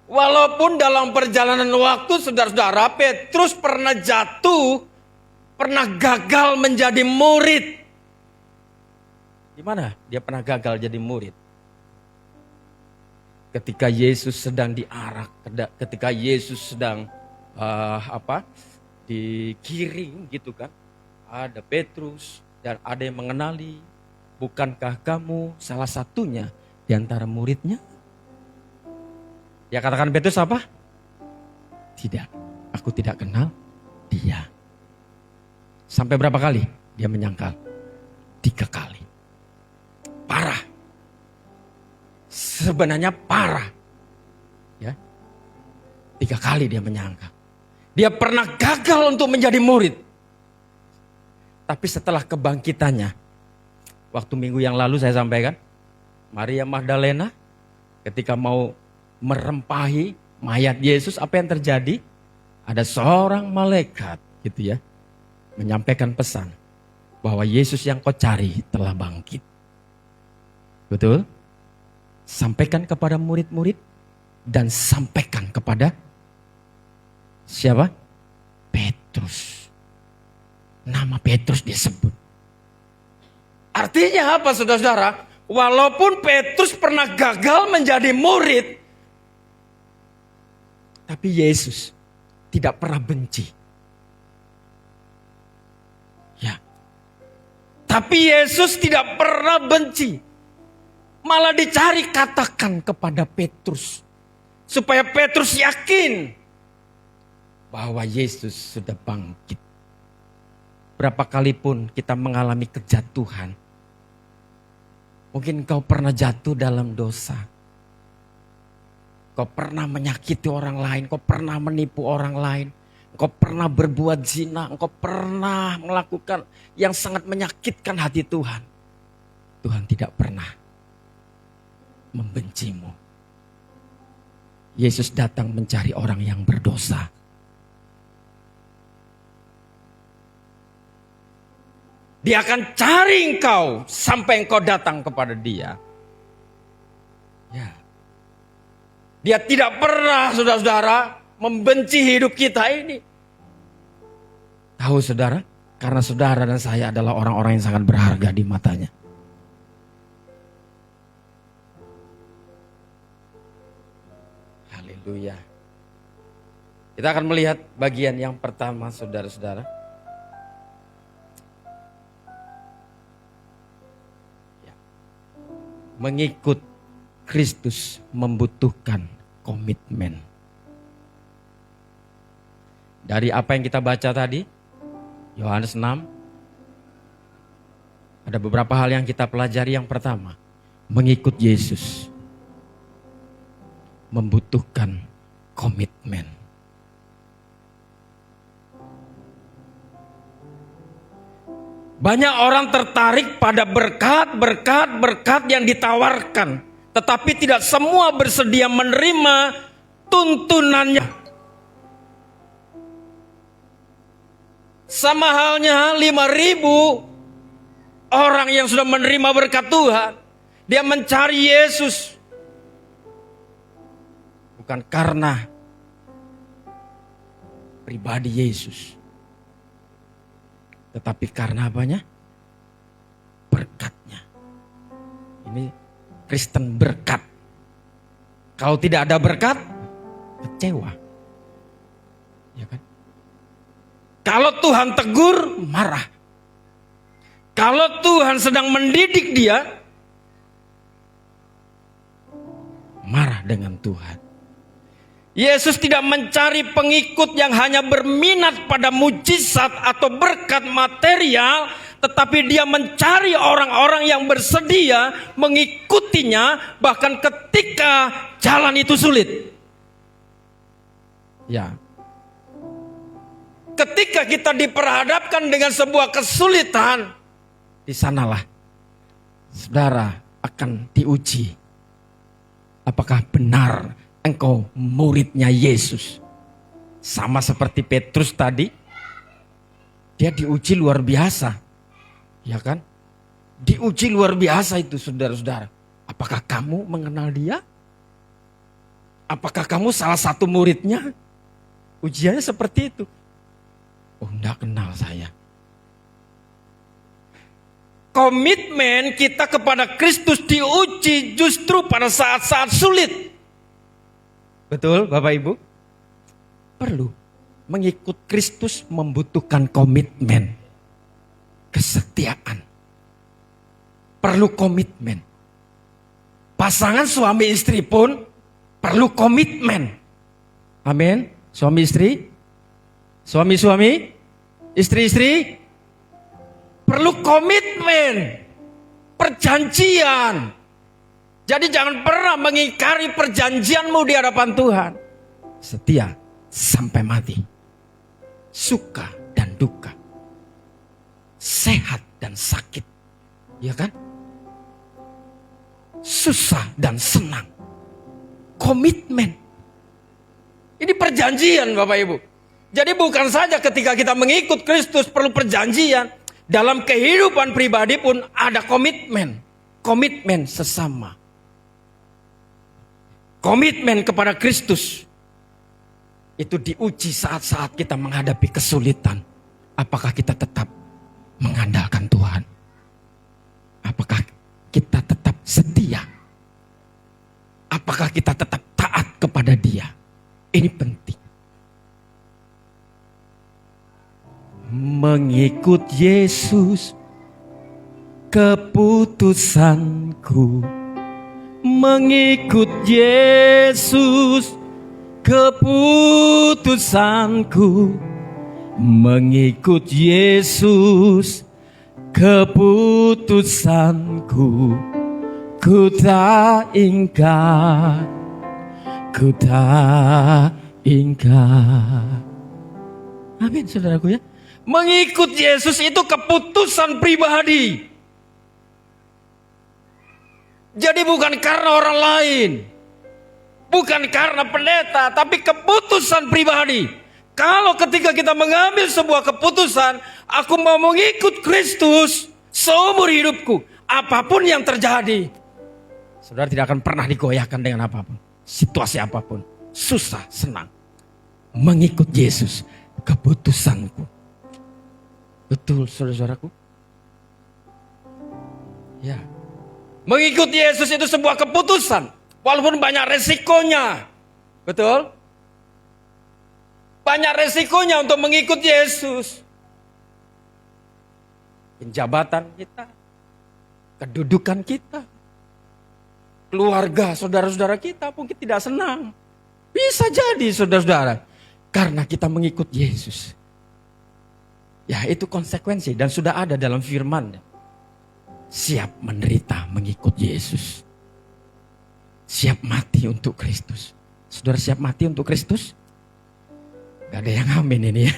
Walaupun dalam perjalanan waktu, saudara-saudara, Petrus pernah jatuh, pernah gagal menjadi murid. Di mana dia pernah gagal jadi murid? Ketika Yesus sedang diarak, ketika Yesus sedang dikiring, gitu kan? Ada Petrus dan ada yang mengenali, bukankah kamu salah satunya di antara muridnya? Ya, katakan Petrus apa? Tidak, aku tidak kenal dia. Sampai berapa kali dia menyangkal? 3 kali. Parah. Sebenarnya parah. Ya. 3 kali dia menyangkal. Dia pernah gagal untuk menjadi murid. Tapi setelah kebangkitannya, waktu minggu yang lalu saya sampaikan, Maria Magdalena ketika mau merempahi mayat Yesus, apa yang terjadi? Ada seorang malaikat gitu ya, menyampaikan pesan bahwa Yesus yang kau cari telah bangkit. Betul? Sampaikan kepada murid-murid dan sampaikan kepada siapa? Petrus. Nama Petrus disebut. Artinya apa, saudara-saudara? Walaupun Petrus pernah gagal menjadi murid, tapi Yesus tidak pernah benci. Ya. Tapi Yesus tidak pernah benci. Malah dicari, katakan kepada Petrus. Supaya Petrus yakin bahwa Yesus sudah bangkit. Berapa kali pun kita mengalami kejatuhan. Mungkin kau pernah jatuh dalam dosa. Kau pernah menyakiti orang lain, kau pernah menipu orang lain, kau pernah berbuat zina, kau pernah melakukan yang sangat menyakitkan hati Tuhan. Tuhan tidak pernah membencimu. Yesus datang mencari orang yang berdosa. Dia akan cari engkau sampai engkau datang kepada dia. Ya. Dia tidak pernah, saudara-saudara, membenci hidup kita ini. Tahu saudara, karena saudara dan saya adalah orang-orang yang sangat berharga di matanya. Haleluya. Kita akan melihat bagian yang pertama, saudara-saudara. Ya. Mengikut Kristus membutuhkan komitmen. Dari apa yang kita baca tadi, Yohanes 6, ada beberapa hal yang kita pelajari. Yang pertama, mengikut Yesus membutuhkan komitmen. Banyak orang tertarik pada berkat yang ditawarkan. Tetapi tidak semua bersedia menerima tuntunannya. Sama halnya 5.000 orang yang sudah menerima berkat Tuhan. Dia mencari Yesus. Bukan karena pribadi Yesus. Tetapi karena apanya? Berkatnya. Ini Kristen berkat. Kalau tidak ada berkat, kecewa. Ya kan? Kalau Tuhan tegur, marah. Kalau Tuhan sedang mendidik dia, marah dengan Tuhan. Yesus tidak mencari pengikut yang hanya berminat pada mujizat atau berkat material, tetapi dia mencari orang-orang yang bersedia mengikutinya bahkan ketika jalan itu sulit. Ya. Ketika kita diperhadapkan dengan sebuah kesulitan, di sanalah saudara akan diuji. Apakah benar engkau muridnya Yesus? Sama seperti Petrus tadi, dia diuji luar biasa. Ya kan? Diuji luar biasa itu saudara-saudara. Apakah kamu mengenal dia? Apakah kamu salah satu muridnya? Ujiannya seperti itu. Oh, enggak kenal saya. Komitmen kita kepada Kristus diuji justru pada saat-saat sulit. Betul Bapak Ibu? Perlu. Mengikut Kristus membutuhkan komitmen. Kesetiaan. Perlu komitmen. Pasangan suami istri pun perlu komitmen. Amin. Suami istri. Suami-suami. Istri-istri. Perlu komitmen, perjanjian. Jadi jangan pernah mengingkari perjanjianmu di hadapan Tuhan. Setia sampai mati. Suka dan duka. Sehat dan sakit. Ya kan? Susah dan senang. Komitmen. Ini perjanjian Bapak Ibu. Jadi bukan saja ketika kita mengikut Kristus perlu perjanjian. Dalam kehidupan pribadi pun ada komitmen. Komitmen sesama. Komitmen kepada Kristus. Itu diuji saat-saat kita menghadapi kesulitan. Apakah kita tetap mengandalkan Tuhan? Apakah kita tetap setia? Apakah kita tetap taat kepada Dia? Ini penting. Mengikut Yesus keputusanku. Mengikut Yesus keputusanku. Mengikut Yesus keputusanku. Ku tak ingkar. Ku tak ingkar. Amin saudaraku ya. Mengikut Yesus itu keputusan pribadi. Jadi bukan karena orang lain. Bukan karena pendeta. Tapi keputusan pribadi. Kalau ketika kita mengambil sebuah keputusan. Aku mau mengikut Kristus seumur hidupku. Apapun yang terjadi. Saudara tidak akan pernah digoyahkan dengan apapun. Situasi apapun. Susah, senang. Mengikut Yesus. Keputusanku. Betul saudara-saudaraku. Ya. Mengikut Yesus itu sebuah keputusan. Walaupun banyak resikonya. Betul? Banyak resikonya untuk mengikut Yesus. Jabatan kita. Kedudukan kita. Keluarga saudara-saudara kita mungkin tidak senang. Bisa jadi saudara-saudara. Karena kita mengikut Yesus. Ya itu konsekuensi dan sudah ada dalam firman. Siap menderita mengikut Yesus. Siap mati untuk Kristus. Saudara siap mati untuk Kristus? Gak ada yang amin ini ya.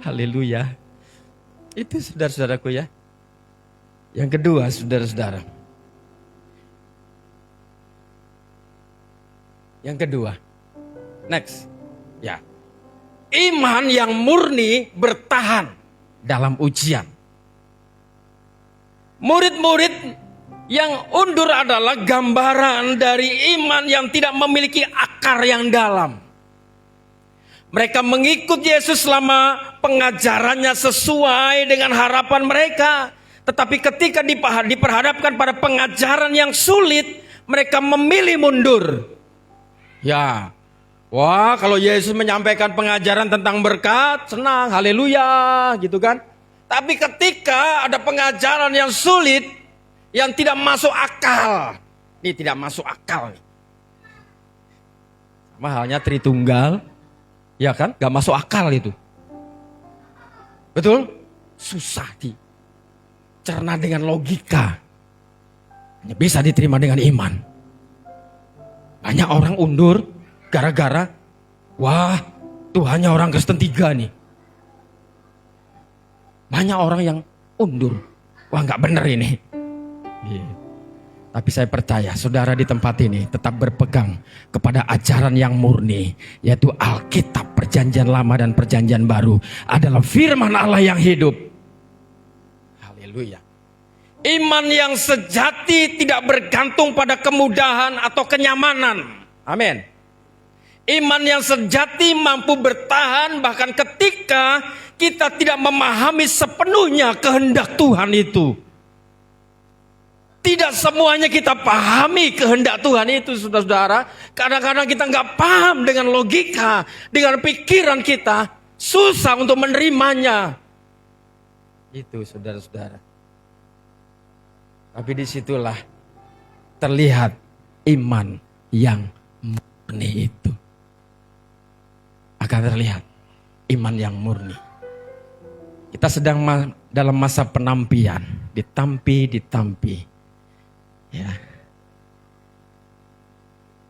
Haleluya. Itu saudara-saudaraku ya. Yang kedua saudara-saudara. Yang kedua. Next. Ya. Iman yang murni bertahan dalam ujian. Murid-murid yang undur adalah gambaran dari iman yang tidak memiliki akar yang dalam. Mereka mengikut Yesus selama pengajarannya sesuai dengan harapan mereka. Tetapi ketika diperhadapkan pada pengajaran yang sulit, mereka memilih mundur. Ya, wah kalau Yesus menyampaikan pengajaran tentang berkat, senang, haleluya gitu kan. Tapi ketika ada pengajaran yang sulit, yang tidak masuk akal, ini tidak masuk akal. Sama halnya Tritunggal, ya kan, gak masuk akal itu. Betul? Susah dicerna dengan logika. Hanya bisa diterima dengan iman. Banyak orang undur gara-gara, wah Tuhannya orang Kristen 3 nih. Banyak orang yang undur, wah gak bener ini. Tapi saya percaya saudara di tempat ini tetap berpegang kepada ajaran yang murni, yaitu Alkitab Perjanjian Lama dan Perjanjian Baru adalah firman Allah yang hidup. Haleluya. Iman yang sejati tidak bergantung pada kemudahan atau kenyamanan. Amin. Iman yang sejati mampu bertahan bahkan ketika kita tidak memahami sepenuhnya kehendak Tuhan itu. Tidak semuanya kita pahami kehendak Tuhan itu, saudara-saudara. Kadang-kadang kita nggak paham dengan logika, dengan pikiran kita, susah untuk menerimanya. Itu saudara-saudara. Tapi disitulah terlihat iman yang murni itu. Akan terlihat iman yang murni. Kita sedang dalam masa penampian, ditampi. Ya.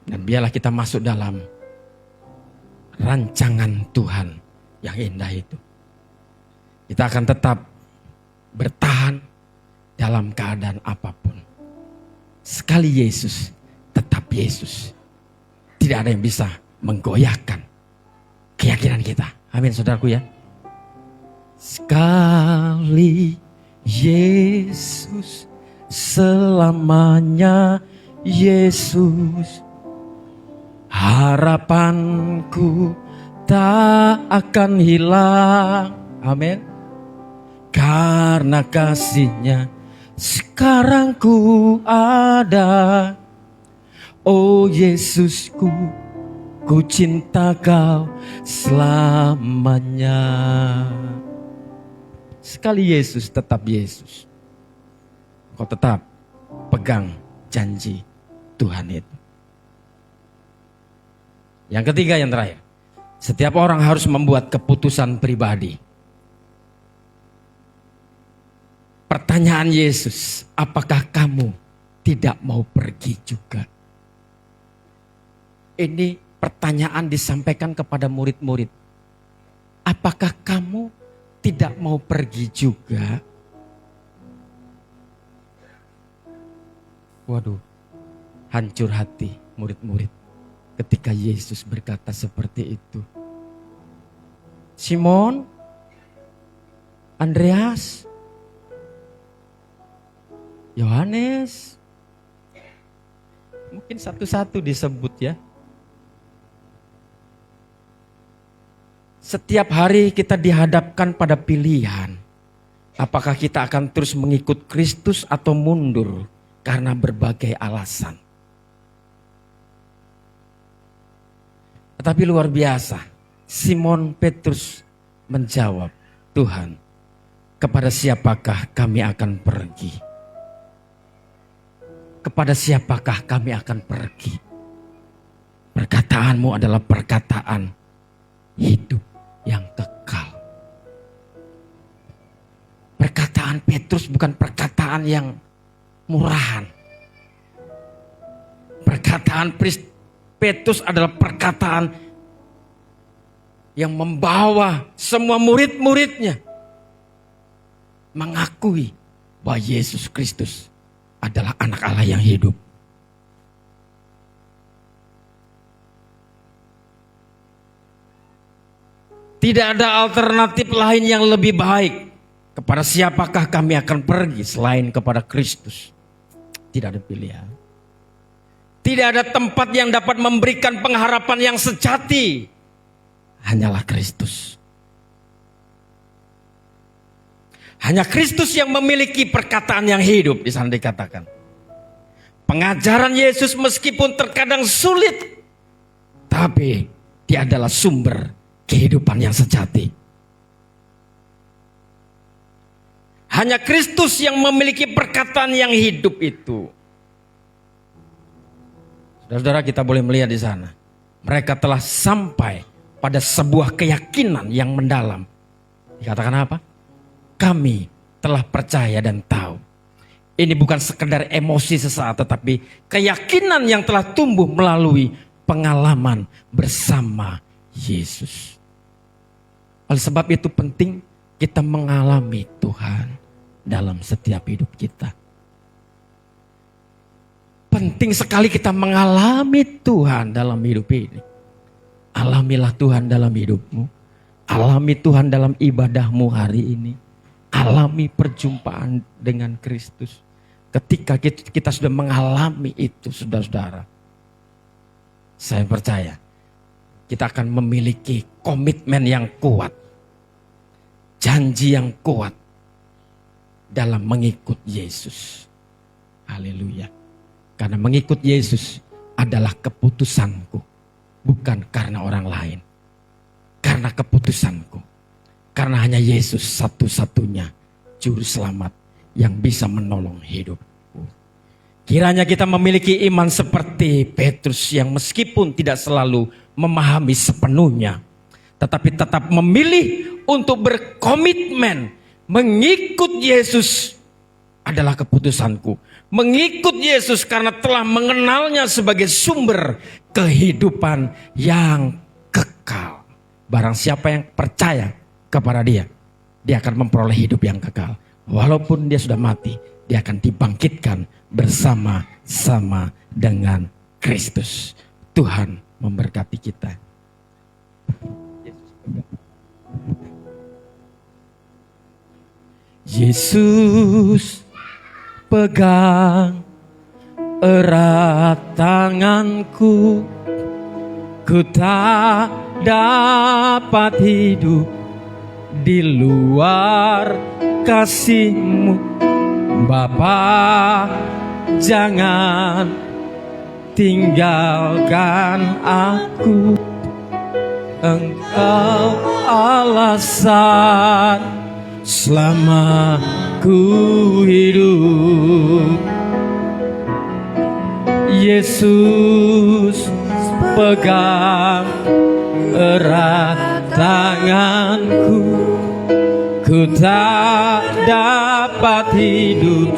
Dan biarlah kita masuk dalam rancangan Tuhan yang indah itu. Kita akan tetap bertahan dalam keadaan apapun. Sekali Yesus, tetap Yesus. Tidak ada yang bisa menggoyahkan keyakinan kita. Amin saudaraku ya. Sekali Yesus, selamanya Yesus, harapanku tak akan hilang. Amin. Karena kasih-Nya sekarang ku ada. Oh Yesusku, ku cinta Kau selamanya. Sekali Yesus, tetap Yesus. Kau tetap pegang janji Tuhan itu. Yang ketiga, yang terakhir. Setiap orang harus membuat keputusan pribadi. Pertanyaan Yesus, apakah kamu tidak mau pergi juga? Ini pertanyaan disampaikan kepada murid-murid. Apakah kamu tidak mau pergi juga? Waduh, hancur hati murid-murid ketika Yesus berkata seperti itu. Simon, Andreas, Yohanes, mungkin satu-satu disebut ya. Setiap hari kita dihadapkan pada pilihan. Apakah kita akan terus mengikut Kristus atau mundur karena berbagai alasan. Tetapi luar biasa, Simon Petrus menjawab, Tuhan, kepada siapakah kami akan pergi? Kepada siapakah kami akan pergi? Perkataanmu adalah perkataan hidup yang kekal. Perkataan Petrus bukan perkataan yang murahan. Perkataan Petrus adalah perkataan yang membawa semua murid-muridnya mengakui bahwa Yesus Kristus adalah anak Allah yang hidup. Tidak ada alternatif lain yang lebih baik. Kepada siapakah kami akan pergi selain kepada Kristus? Tidak ada pilihan. Tidak ada tempat yang dapat memberikan pengharapan yang sejati. Hanyalah Kristus. Hanya Kristus yang memiliki perkataan yang hidup, di sana dikatakan. pengajaran Yesus meskipun terkadang sulit, tapi dia adalah sumber kehidupan yang sejati. Hanya Kristus yang memiliki perkataan yang hidup itu. Saudara-saudara, kita boleh melihat di sana. Mereka telah sampai pada sebuah keyakinan yang mendalam. Dikatakan apa? Kami telah percaya dan tahu. Ini bukan sekedar emosi sesaat, tetapi keyakinan yang telah tumbuh melalui pengalaman bersama Yesus. Oleh sebab itu penting kita mengalami Tuhan dalam setiap hidup kita. Penting sekali kita mengalami Tuhan dalam hidup ini. Alamilah Tuhan dalam hidupmu. Alami Tuhan dalam ibadahmu hari ini. Alami perjumpaan dengan Kristus. Ketika kita sudah mengalami itu, saudara-saudara, saya percaya kita akan memiliki komitmen yang kuat, janji yang kuat dalam mengikut Yesus. Haleluya. Karena mengikut Yesus adalah keputusanku, bukan karena orang lain. Karena keputusanku. Karena hanya Yesus satu-satunya juru selamat yang bisa menolong hidupku. Kiranya kita memiliki iman seperti Petrus yang meskipun tidak selalu memahami sepenuhnya, tetapi tetap memilih untuk berkomitmen. Mengikut Yesus adalah keputusanku. Mengikut Yesus karena telah mengenalnya sebagai sumber kehidupan yang kekal. Barang siapa yang percaya kepada dia, dia akan memperoleh hidup yang kekal. Walaupun dia sudah mati, dia akan dibangkitkan bersama-sama dengan Kristus. Tuhan memberkati kita. Yesus pegang erat tanganku, ku tak dapat hidup di luar kasih-Mu. Bapa, jangan tinggalkan aku, Engkau alasan selama ku hidup. Yesus pegang erat tanganku, ku tak dapat hidup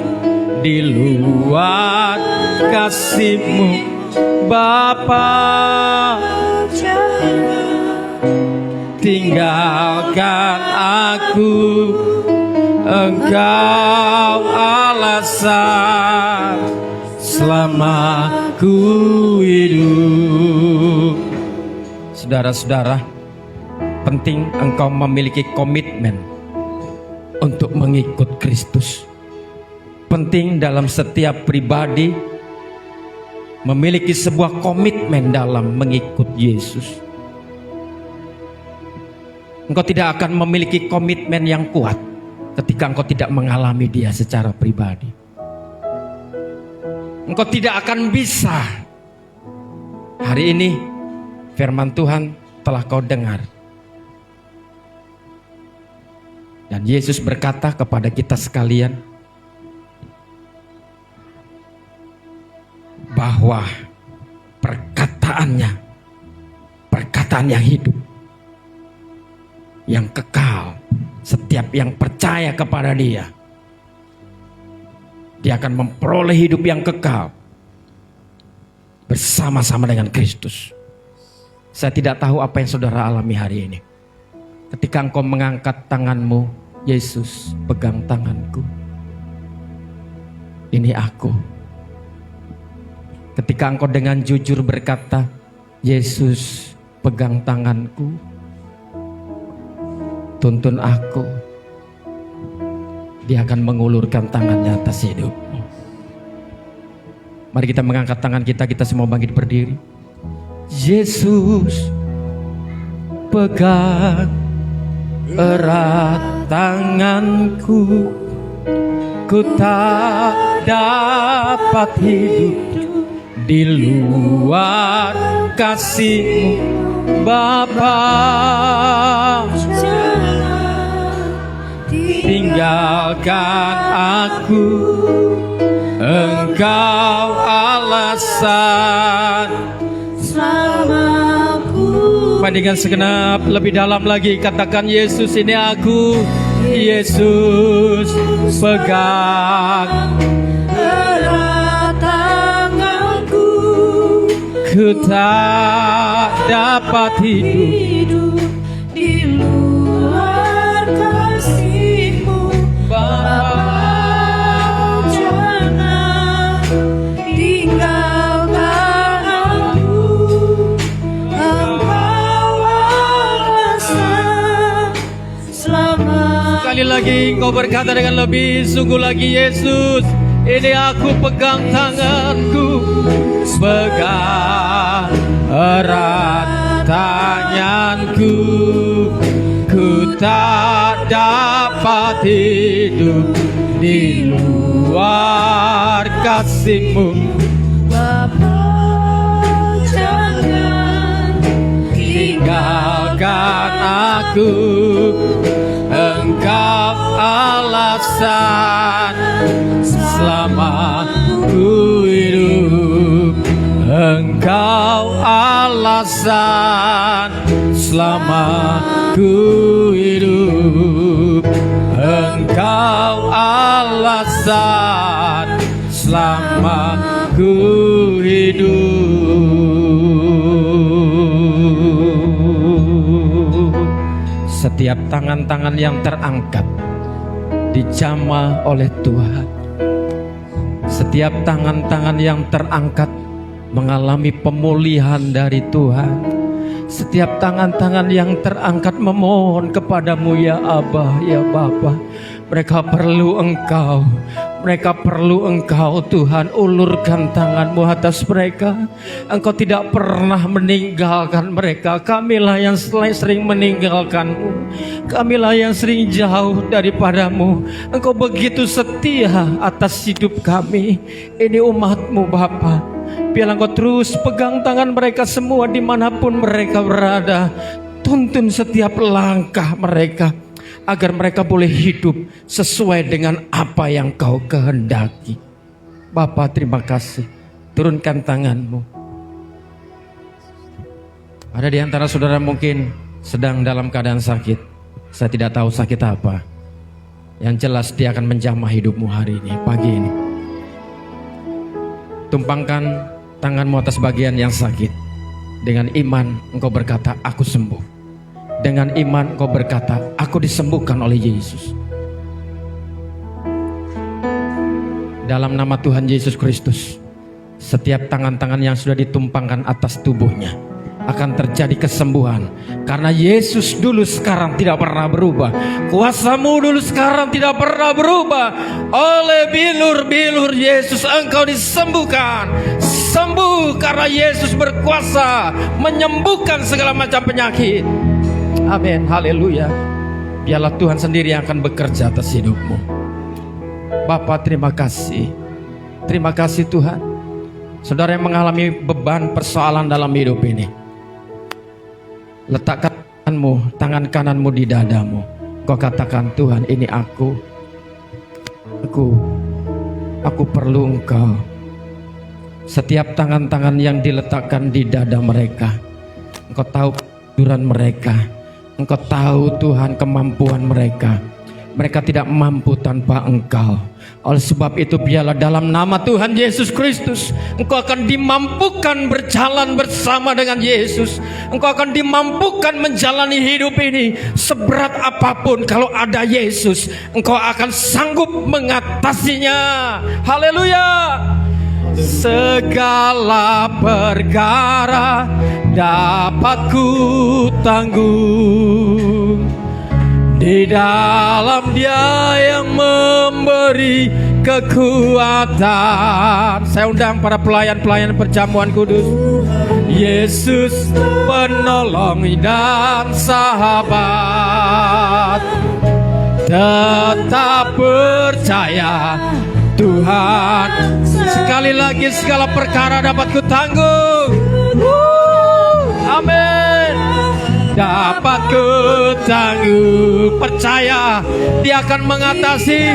di luar kasih-Mu. Bapa, tinggalkan aku, Engkau alasan selama ku hidup. Saudara-saudara, penting engkau memiliki komitmen untuk mengikut Kristus. Penting dalam setiap pribadi memiliki sebuah komitmen dalam mengikut Yesus. Engkau tidak akan memiliki komitmen yang kuat ketika engkau tidak mengalami dia secara pribadi. Engkau tidak akan bisa. Hari ini firman Tuhan telah kau dengar. Dan Yesus berkata kepada kita sekalian bahwa perkataannya, perkataan yang hidup, yang kekal. Setiap yang percaya kepada dia, dia akan memperoleh hidup yang kekal bersama-sama dengan Kristus. Saya tidak tahu apa yang saudara alami hari ini. Ketika engkau mengangkat tanganmu, Yesus pegang tanganku, ini aku. Ketika engkau dengan jujur berkata, Yesus pegang tanganku, tuntun aku, dia akan mengulurkan tangannya atas hidupmu. Mari kita mengangkat tangan kita, kita semua bangkit berdiri. Yesus pegang erat tanganku, ku tak dapat hidup di luar kasih-Mu Bapa. Tinggalkan aku, Engkau alasan selamaku. Bandingkan segenap lebih dalam lagi, katakan Yesus ini aku. Yesus pegang erat tanganku, ku tak dapat hidup di luar kasih-Mu Bapa. Jangan tinggalkan aku, Engkau alasan selamat. Sekali lagi Engkau berkata dengan lebih sungguh lagi, Yesus ini aku, pegang tanganku, pegang erat tanganku, ku tak dapat hidup di luar kasih-Mu Bapa. Jangan tinggalkan aku, Engkau alasan selama ku hidup, Engkau alasan selama ku hidup, Engkau alasan selama ku hidup. Setiap tangan-tangan yang terangkat dijamah oleh Tuhan. Setiap tangan-tangan yang terangkat mengalami pemulihan dari Tuhan. Setiap tangan-tangan yang terangkat memohon kepadamu, ya Abah, ya Bapa. Mereka perlu Engkau. Mereka perlu Engkau, Tuhan. Ulurkan tangan-Mu atas mereka. Engkau tidak pernah meninggalkan mereka. Kamilah yang sering meninggalkan-Mu. Kamilah yang sering jauh daripada-Mu. Engkau begitu setia atas hidup kami. Ini umat-Mu, Bapa. Biarlah Engkau terus pegang tangan mereka semua dimanapun mereka berada. Tuntun setiap langkah mereka, agar mereka boleh hidup sesuai dengan apa yang Kau kehendaki. Bapa, terima kasih. Turunkan tangan-Mu. Ada di antara saudara mungkin sedang dalam keadaan sakit. Saya tidak tahu sakit apa. Yang jelas dia akan menjamah hidupmu hari ini, pagi ini. Tumpangkan tanganmu atas bagian yang sakit. Dengan iman engkau berkata, aku sembuh. Dengan iman kau berkata, aku disembuhkan oleh Yesus. Dalam nama Tuhan Yesus Kristus, setiap tangan-tangan yang sudah ditumpangkan atas tubuhnya akan terjadi kesembuhan. Karena Yesus dulu sekarang tidak pernah berubah. Kuasa-Mu dulu sekarang tidak pernah berubah. Oleh bilur-bilur Yesus engkau disembuhkan. Sembuh karena Yesus berkuasa menyembuhkan segala macam penyakit. Amin, haleluya. Biarlah Tuhan sendiri yang akan bekerja atas hidupmu. Bapa, terima kasih. Terima kasih Tuhan. Saudara yang mengalami beban persoalan dalam hidup ini, letakkan tangan kananmu di dadamu. Kau katakan, Tuhan, ini aku perlu Engkau. Setiap tangan-tangan yang diletakkan di dada mereka, Engkau tahu kejujuran mereka. Engkau tahu Tuhan kemampuan mereka. Mereka tidak mampu tanpa Engkau. Oleh sebab itu biarlah dalam nama Tuhan Yesus Kristus engkau akan dimampukan berjalan bersama dengan Yesus. Engkau akan dimampukan menjalani hidup ini. Seberat apapun, kalau ada Yesus engkau akan sanggup mengatasinya. Haleluya. Segala perkara dapat ku tanggung di dalam Dia yang memberi kekuatan. Saya undang para pelayan-pelayan perjamuan kudus. Yesus penolong dan sahabat, tetap percaya Tuhan. Sekali lagi segala perkara dapat ku tanggung. Amin. Dapat ku tanggung. Percaya Dia akan mengatasi,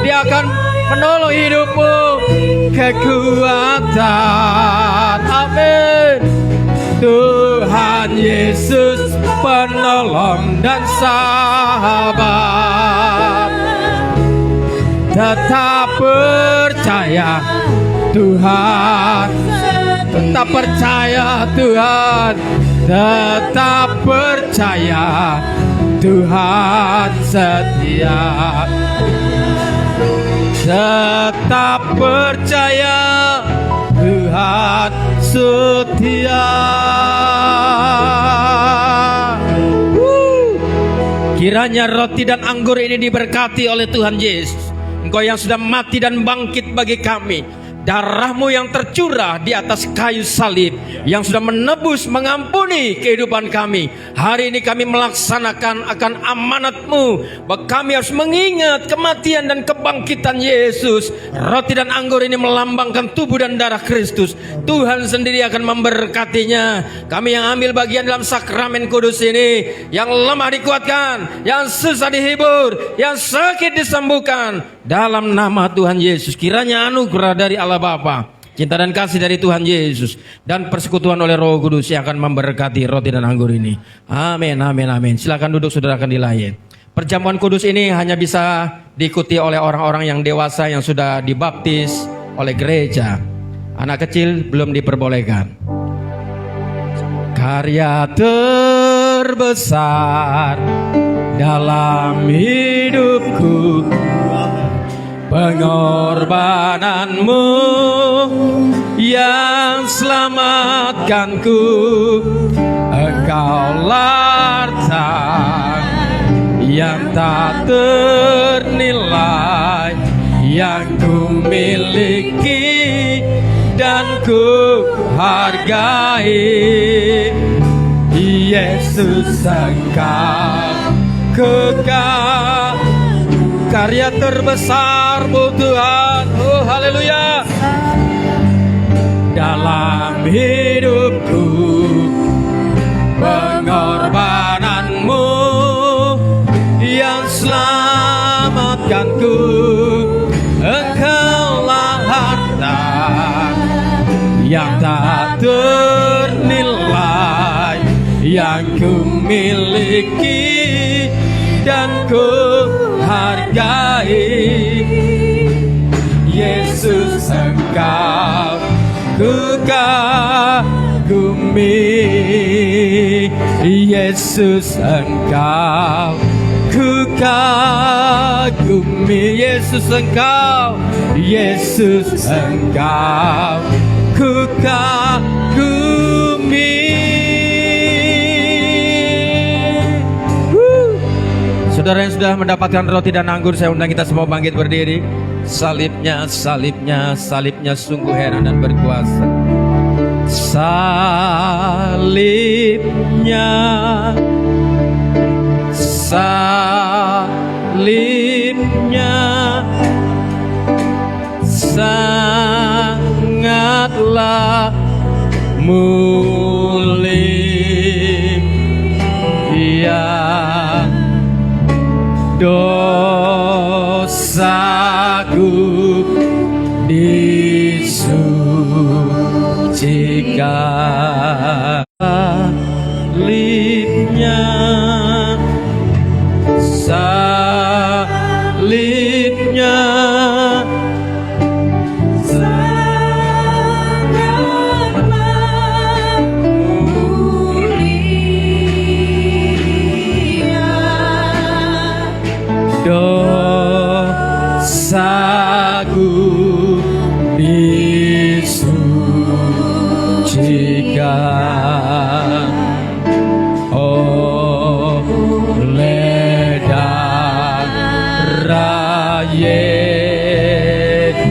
Dia akan menolong hidupmu. Kekuatan, amin. Tuhan Yesus penolong dan sahabat. Tetap percaya Tuhan, tetap percaya Tuhan, tetap percaya Tuhan setia. Tetap percaya Tuhan setia. Kiranya roti dan anggur ini diberkati oleh Tuhan Yesus. Engkau yang sudah mati dan bangkit bagi kami. Darah-Mu yang tercurah di atas kayu salib, yang sudah menebus, mengampuni kehidupan kami. Hari ini kami melaksanakan akan amanat-Mu, bahwa kami harus mengingat kematian dan kebangkitan Yesus. Roti dan anggur ini melambangkan tubuh dan darah Kristus. Tuhan sendiri akan memberkatinya. Kami yang ambil bagian dalam sakramen kudus ini, yang lemah dikuatkan, yang susah dihibur, yang sakit disembuhkan, dalam nama Tuhan Yesus. Kiranya anugerah dari Allah Bapa, cinta dan kasih dari Tuhan Yesus, dan persekutuan oleh Roh Kudus yang akan memberkati roti dan anggur ini. Amin, amin, amin. Silakan duduk, saudara akan dilayani. Perjamuan kudus ini hanya bisa diikuti oleh orang-orang yang dewasa yang sudah dibaptis oleh gereja. Anak kecil belum diperbolehkan. Karya terbesar dalam hidupku, pengorbananmu yang selamatkanku. Engkaulah harta yang tak ternilai, yang ku miliki dan ku hargai. Yesus, Engkau kekal. Karya terbesar-Mu Tuhan, oh haleluya, dalam hidupku, pengorbanan-Mu yang selamatkanku. Engkaulah harta yang tak ternilai, yang ku miliki dan ku hargai. Yesus, Engkau ku kagumi. Yesus, Engkau ku kagumi. Yesus, Engkau, Yesus, Engkau ku kagumi. Saudara yang sudah mendapatkan roti dan anggur, saya undang kita semua bangkit berdiri. Salibnya, salibnya, salibnya sungguh heran dan berkuasa. Salibnya, salibnya sangatlah mulia. Dosaku disucikan. Salibnya, salibnya sangatlah mulia. Dosaku disucikan oleh darah Yesus.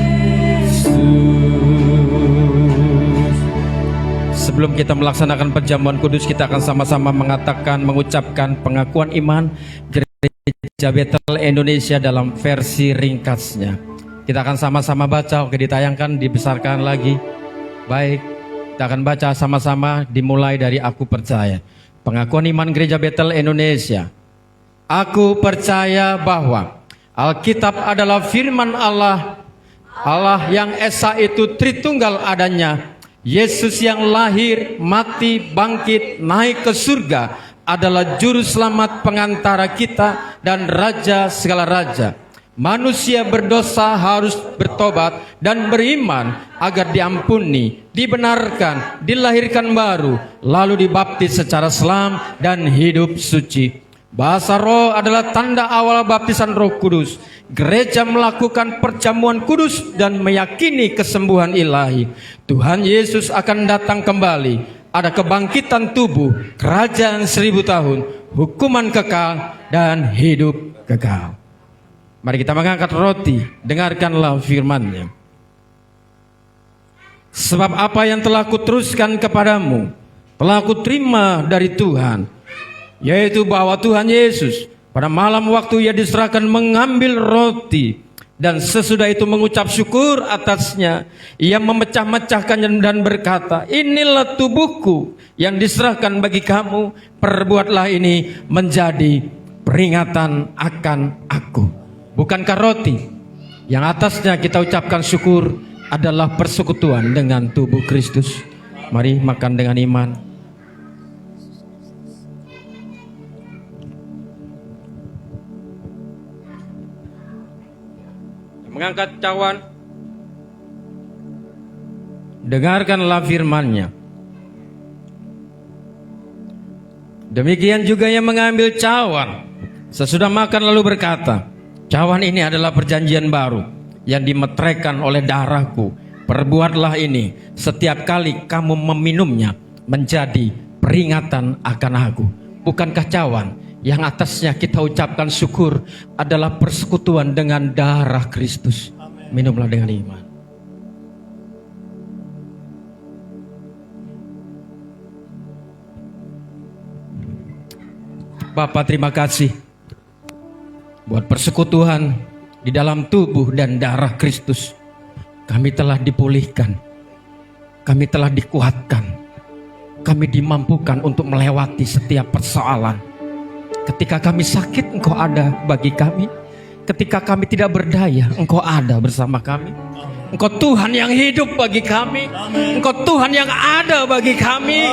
Sebelum kita melaksanakan perjamuan kudus, kita akan sama-sama mengucapkan pengakuan iman Gereja Bethel Indonesia dalam versi ringkasnya. Kita akan sama-sama baca. Oke, ditayangkan, dibesarkan lagi. Baik, kita akan baca sama-sama dimulai dari Aku Percaya. Pengakuan Iman Gereja Betel Indonesia. Aku percaya bahwa Alkitab adalah firman Allah, Allah yang Esa itu Tritunggal adanya. Yesus yang lahir, mati, bangkit, naik ke surga adalah juru selamat pengantara kita dan raja segala raja. Manusia berdosa harus bertobat dan beriman agar diampuni, dibenarkan, dilahirkan baru, lalu dibaptis secara selam dan hidup suci. Bahasa roh adalah tanda awal baptisan Roh Kudus. Gereja melakukan perjamuan kudus dan meyakini kesembuhan ilahi. Tuhan Yesus akan datang kembali. Ada kebangkitan tubuh, kerajaan 1000 tahun, hukuman kekal dan hidup kekal. Mari kita mengangkat roti, dengarkanlah firman-Nya. Sebab apa yang telah kuteruskan kepadamu, telah kuterima dari Tuhan, yaitu bahwa Tuhan Yesus pada malam waktu Ia diserahkan mengambil roti, dan sesudah itu mengucap syukur atasnya, Ia memecah-mecahkannya dan berkata, inilah tubuhku yang diserahkan bagi kamu, perbuatlah ini menjadi peringatan akan aku. Bukankah roti yang atasnya kita ucapkan syukur adalah persekutuan dengan tubuh Kristus? Mari makan dengan iman. Mengangkat cawan, dengarkanlah firman-Nya. Demikian juga yang mengambil cawan sesudah makan lalu berkata, cawan ini adalah perjanjian baru yang dimeteraikan oleh darahku. Perbuatlah ini setiap kali kamu meminumnya menjadi peringatan akan aku. Bukankah cawan yang atasnya kita ucapkan syukur adalah persekutuan dengan darah Kristus? Minumlah dengan iman. Bapa, terima kasih buat persekutuan di dalam tubuh dan darah Kristus. Kami telah dipulihkan, kami telah dikuatkan, kami dimampukan untuk melewati setiap persoalan. Ketika kami sakit, Engkau ada bagi kami. Ketika kami tidak berdaya, Engkau ada bersama kami. Engkau Tuhan yang hidup bagi kami. Engkau Tuhan yang ada bagi kami.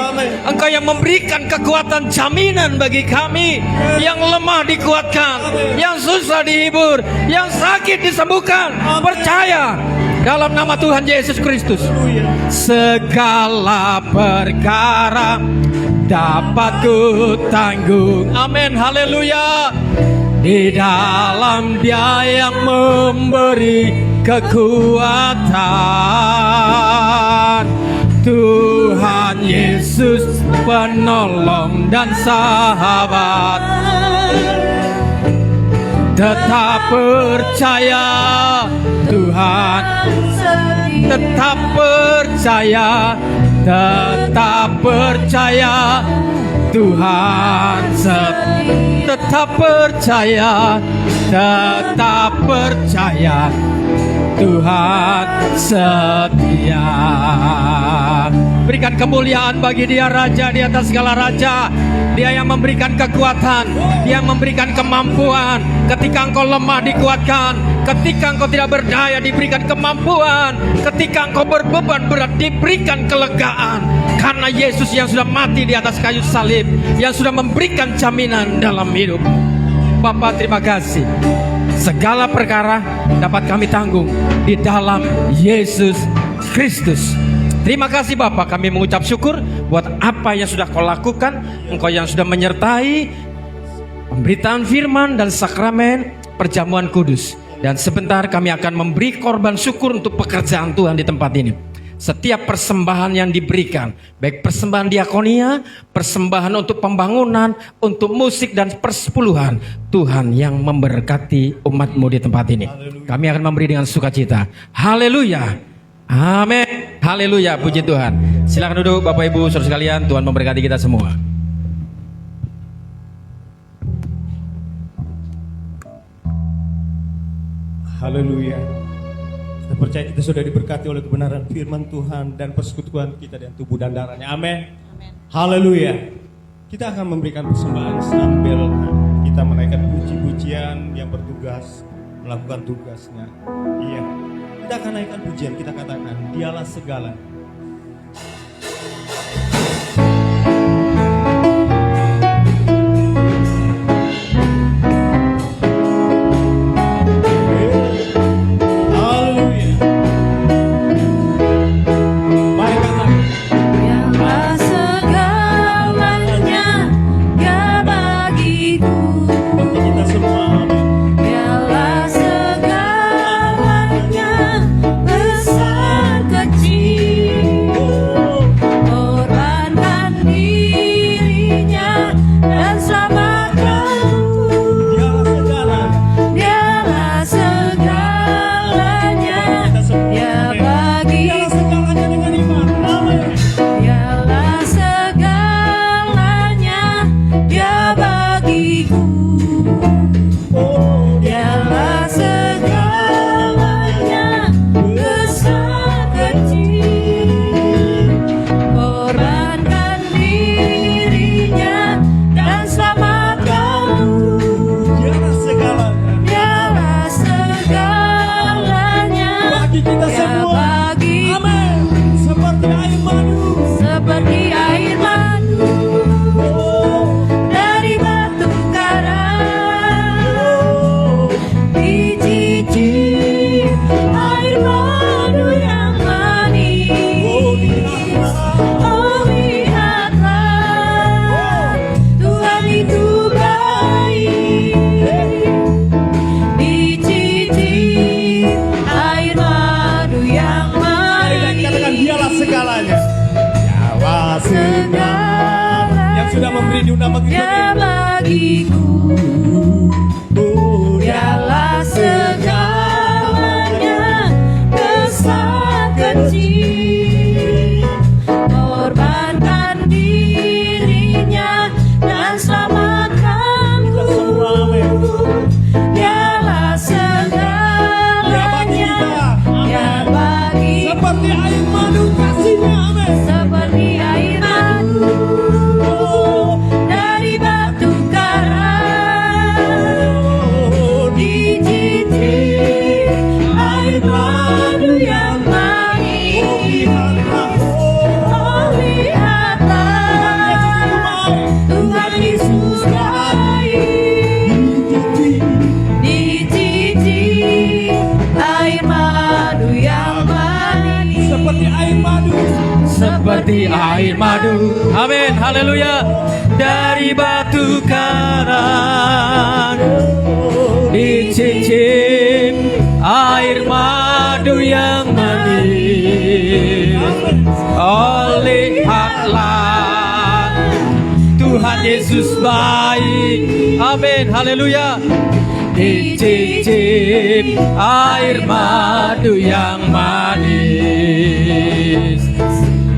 Engkau yang memberikan kekuatan jaminan bagi kami. Yang lemah dikuatkan, yang susah dihibur, yang sakit disembuhkan. Percaya dalam nama Tuhan Yesus Kristus. Segala perkara dapat ku tanggung. Amin, haleluya. Di dalam Dia yang memberi kekuatan, Tuhan Yesus penolong dan sahabat. Tetap percaya Tuhan, tetap percaya, tetap percaya Tuhan, tetap percaya, tetap percaya Tuhan setia. Berikan kemuliaan bagi Dia, Raja di atas segala raja. Dia yang memberikan kekuatan, Dia yang memberikan kemampuan. Ketika engkau lemah dikuatkan, ketika engkau tidak berdaya diberikan kemampuan, ketika engkau berbeban berat diberikan kelegaan. Karena Yesus yang sudah mati di atas kayu salib, yang sudah memberikan jaminan dalam hidup. Bapa, terima kasih. Segala perkara dapat kami tanggung di dalam Yesus Kristus. Terima kasih Bapa, kami mengucap syukur buat apa yang sudah Kau lakukan. Engkau yang sudah menyertai pemberitaan firman dan sakramen perjamuan kudus. Dan sebentar kami akan memberi korban syukur untuk pekerjaan Tuhan di tempat ini. Setiap persembahan yang diberikan, baik persembahan diakonia, persembahan untuk pembangunan, untuk musik dan persepuluhan, Tuhan yang memberkati umat-Mu di tempat ini. Kami akan memberi dengan sukacita. Haleluya. Amin. Haleluya. Puji Tuhan. Silakan duduk Bapak Ibu saudara sekalian. Tuhan memberkati kita semua. Haleluya. Kita percaya kita sudah diberkati oleh kebenaran firman Tuhan dan persekutuan kita dengan tubuh dan darahnya. Amin. Haleluya. Kita akan memberikan persembahan sambil kita menaikkan puji-pujian yang bertugas melakukan tugasnya. Iya. Kita akan naikkan pujian, kita katakan Dialah segala. Sudah memberi diundang bagiku. Dialah segalanya, besar kecil, korbankan dirinya dan selamatkanku. Dialah segalanya, dia bagi seperti air madu kasihnya, amin. Seperti air madu dari batu karang, dicicip air madu yang manis. Oh lihatlah, Tuhan Yesus baik. Dicicip air madu yang manis. Seperti air madu. Seperti air madu, amin, haleluya. Dari batu karang, dicicip air madu yang manis. Oh lihatlah, Tuhan Yesus baik, amin, haleluya. Dicicip air madu yang manis.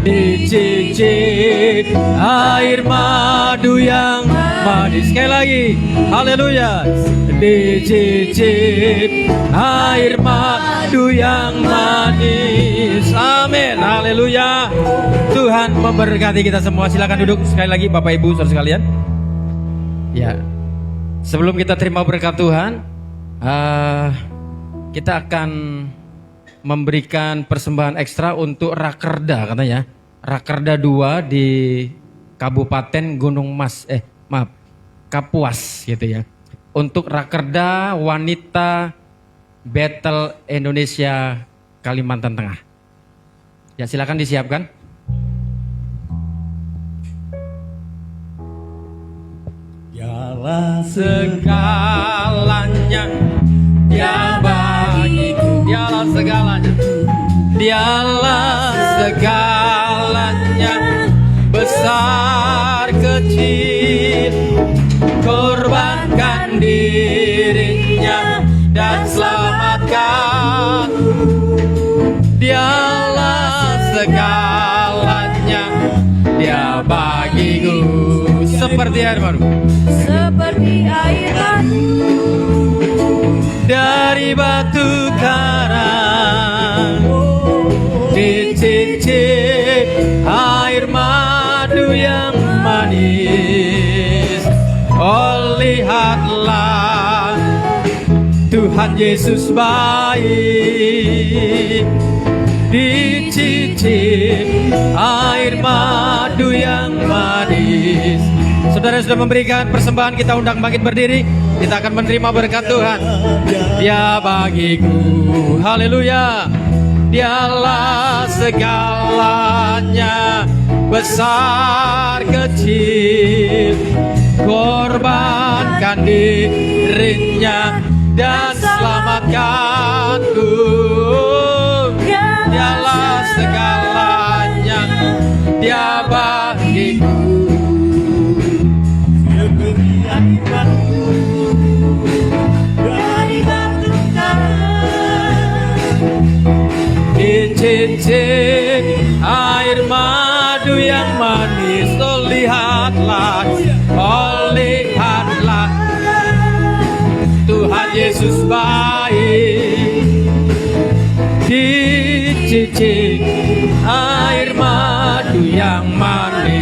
Dicicip air madu yang manis. Sekali lagi, haleluya. Dicicip air madu yang manis. Amin, haleluya. Tuhan memberkati kita semua. Silakan duduk sekali lagi Bapak Ibu saudara sekalian. Ya, sebelum kita terima berkat Tuhan, kita akan memberikan persembahan ekstra untuk Rakerda katanya. Rakerda 2 di Kabupaten Gunung Mas, Kapuas gitu ya. Untuk Rakerda Wanita Battle Indonesia Kalimantan Tengah. Ya silakan disiapkan. Dialah Segalanya dia bagiku. Dialah segalanya. Dialah segalanya, besar kecil, korbankan dirinya dan selamatkan. Dialah segalanya, dia bagiku. Seperti air madu. Seperti air madu Dari batu karang, Tuhan Yesus baik, dicicip air madu yang manis. Saudara sudah memberikan persembahan, kita undang bangkit berdiri. Kita akan menerima berkat Tuhan. Dia bagiku, haleluya. Dialah segalanya, besar kecil, korbankan dirinya dan selamatkanku. Dialah segalanya, dia bagiku. Dicicip air madu yang manis. Oh lihatlah, Tuhan Yesus baik, dicicip air madu yang manis.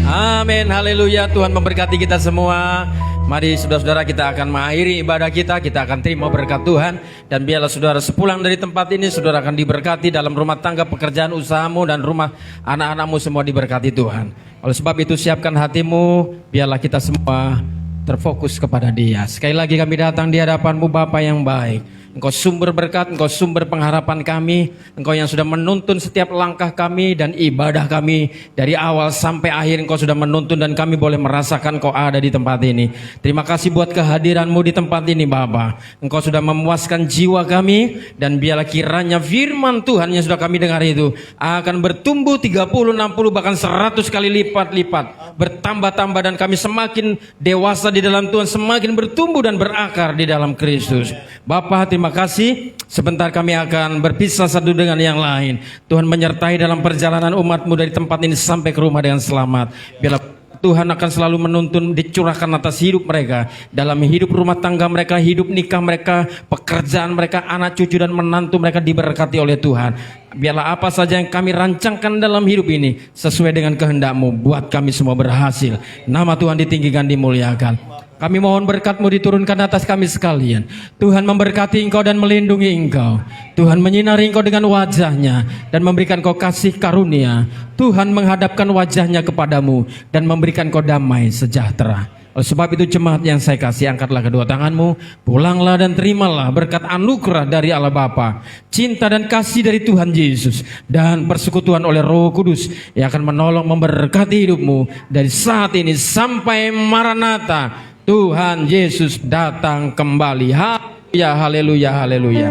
Amin, haleluya. Tuhan memberkati kita semua. Mari saudara-saudara, kita akan mengakhiri ibadah kita akan terima berkat Tuhan. Dan biarlah saudara sepulang dari tempat ini, saudara akan diberkati dalam rumah tangga, pekerjaan usahamu, dan rumah anak-anakmu semua diberkati Tuhan. Oleh sebab itu siapkan hatimu, biarlah kita semua terfokus kepada Dia. Sekali lagi kami datang di hadapan-Mu Bapa yang baik. Engkau sumber berkat, Engkau sumber pengharapan kami, Engkau yang sudah menuntun setiap langkah kami dan ibadah kami dari awal sampai akhir. Engkau sudah menuntun dan kami boleh merasakan Engkau ada di tempat ini. Terima kasih buat kehadiran-Mu di tempat ini Bapa. Engkau sudah memuaskan jiwa kami, dan biarlah kiranya firman Tuhan yang sudah kami dengar itu akan bertumbuh 30, 60 bahkan 100 kali lipat-lipat, bertambah-tambah, dan kami semakin dewasa di dalam Tuhan, semakin bertumbuh dan berakar di dalam Kristus. Bapa, terima kasih. Sebentar kami akan berpisah satu dengan yang lain. Tuhan menyertai dalam perjalanan umat-Mu dari tempat ini sampai ke rumah dengan selamat. Biarlah Tuhan akan selalu menuntun, dicurahkan atas hidup mereka, dalam hidup rumah tangga mereka, hidup nikah mereka, pekerjaan mereka, anak cucu dan menantu mereka diberkati oleh Tuhan. Biarlah apa saja yang kami rancangkan dalam hidup ini sesuai dengan kehendak-Mu, buat kami semua berhasil. Nama Tuhan ditinggikan, dimuliakan. Kami mohon berkat-Mu diturunkan atas kami sekalian. Tuhan memberkati engkau dan melindungi engkau. Tuhan menyinari engkau dengan wajah-Nya dan memberikan engkau kasih karunia. Tuhan menghadapkan wajah-Nya kepadamu dan memberikan engkau damai sejahtera. Oleh sebab itu jemaat yang saya kasih, angkatlah kedua tanganmu, pulanglah dan terimalah berkat anugerah dari Allah Bapa, cinta dan kasih dari Tuhan Yesus, dan persekutuan oleh Roh Kudus yang akan menolong memberkati hidupmu dari saat ini sampai Maranatha. Tuhan Yesus datang kembali. Haleluya, haleluya, haleluya.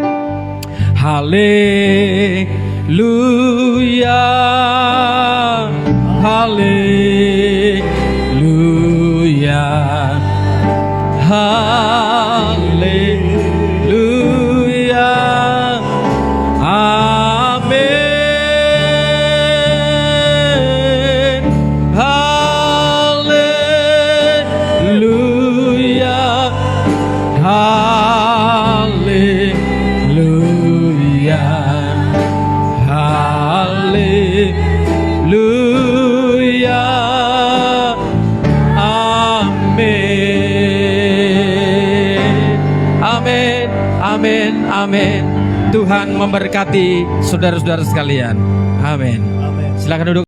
Haleluya, haleluya, haleluya. Amin. Amin, amin. Tuhan memberkati saudara-saudara sekalian. Amin. Silakan duduk.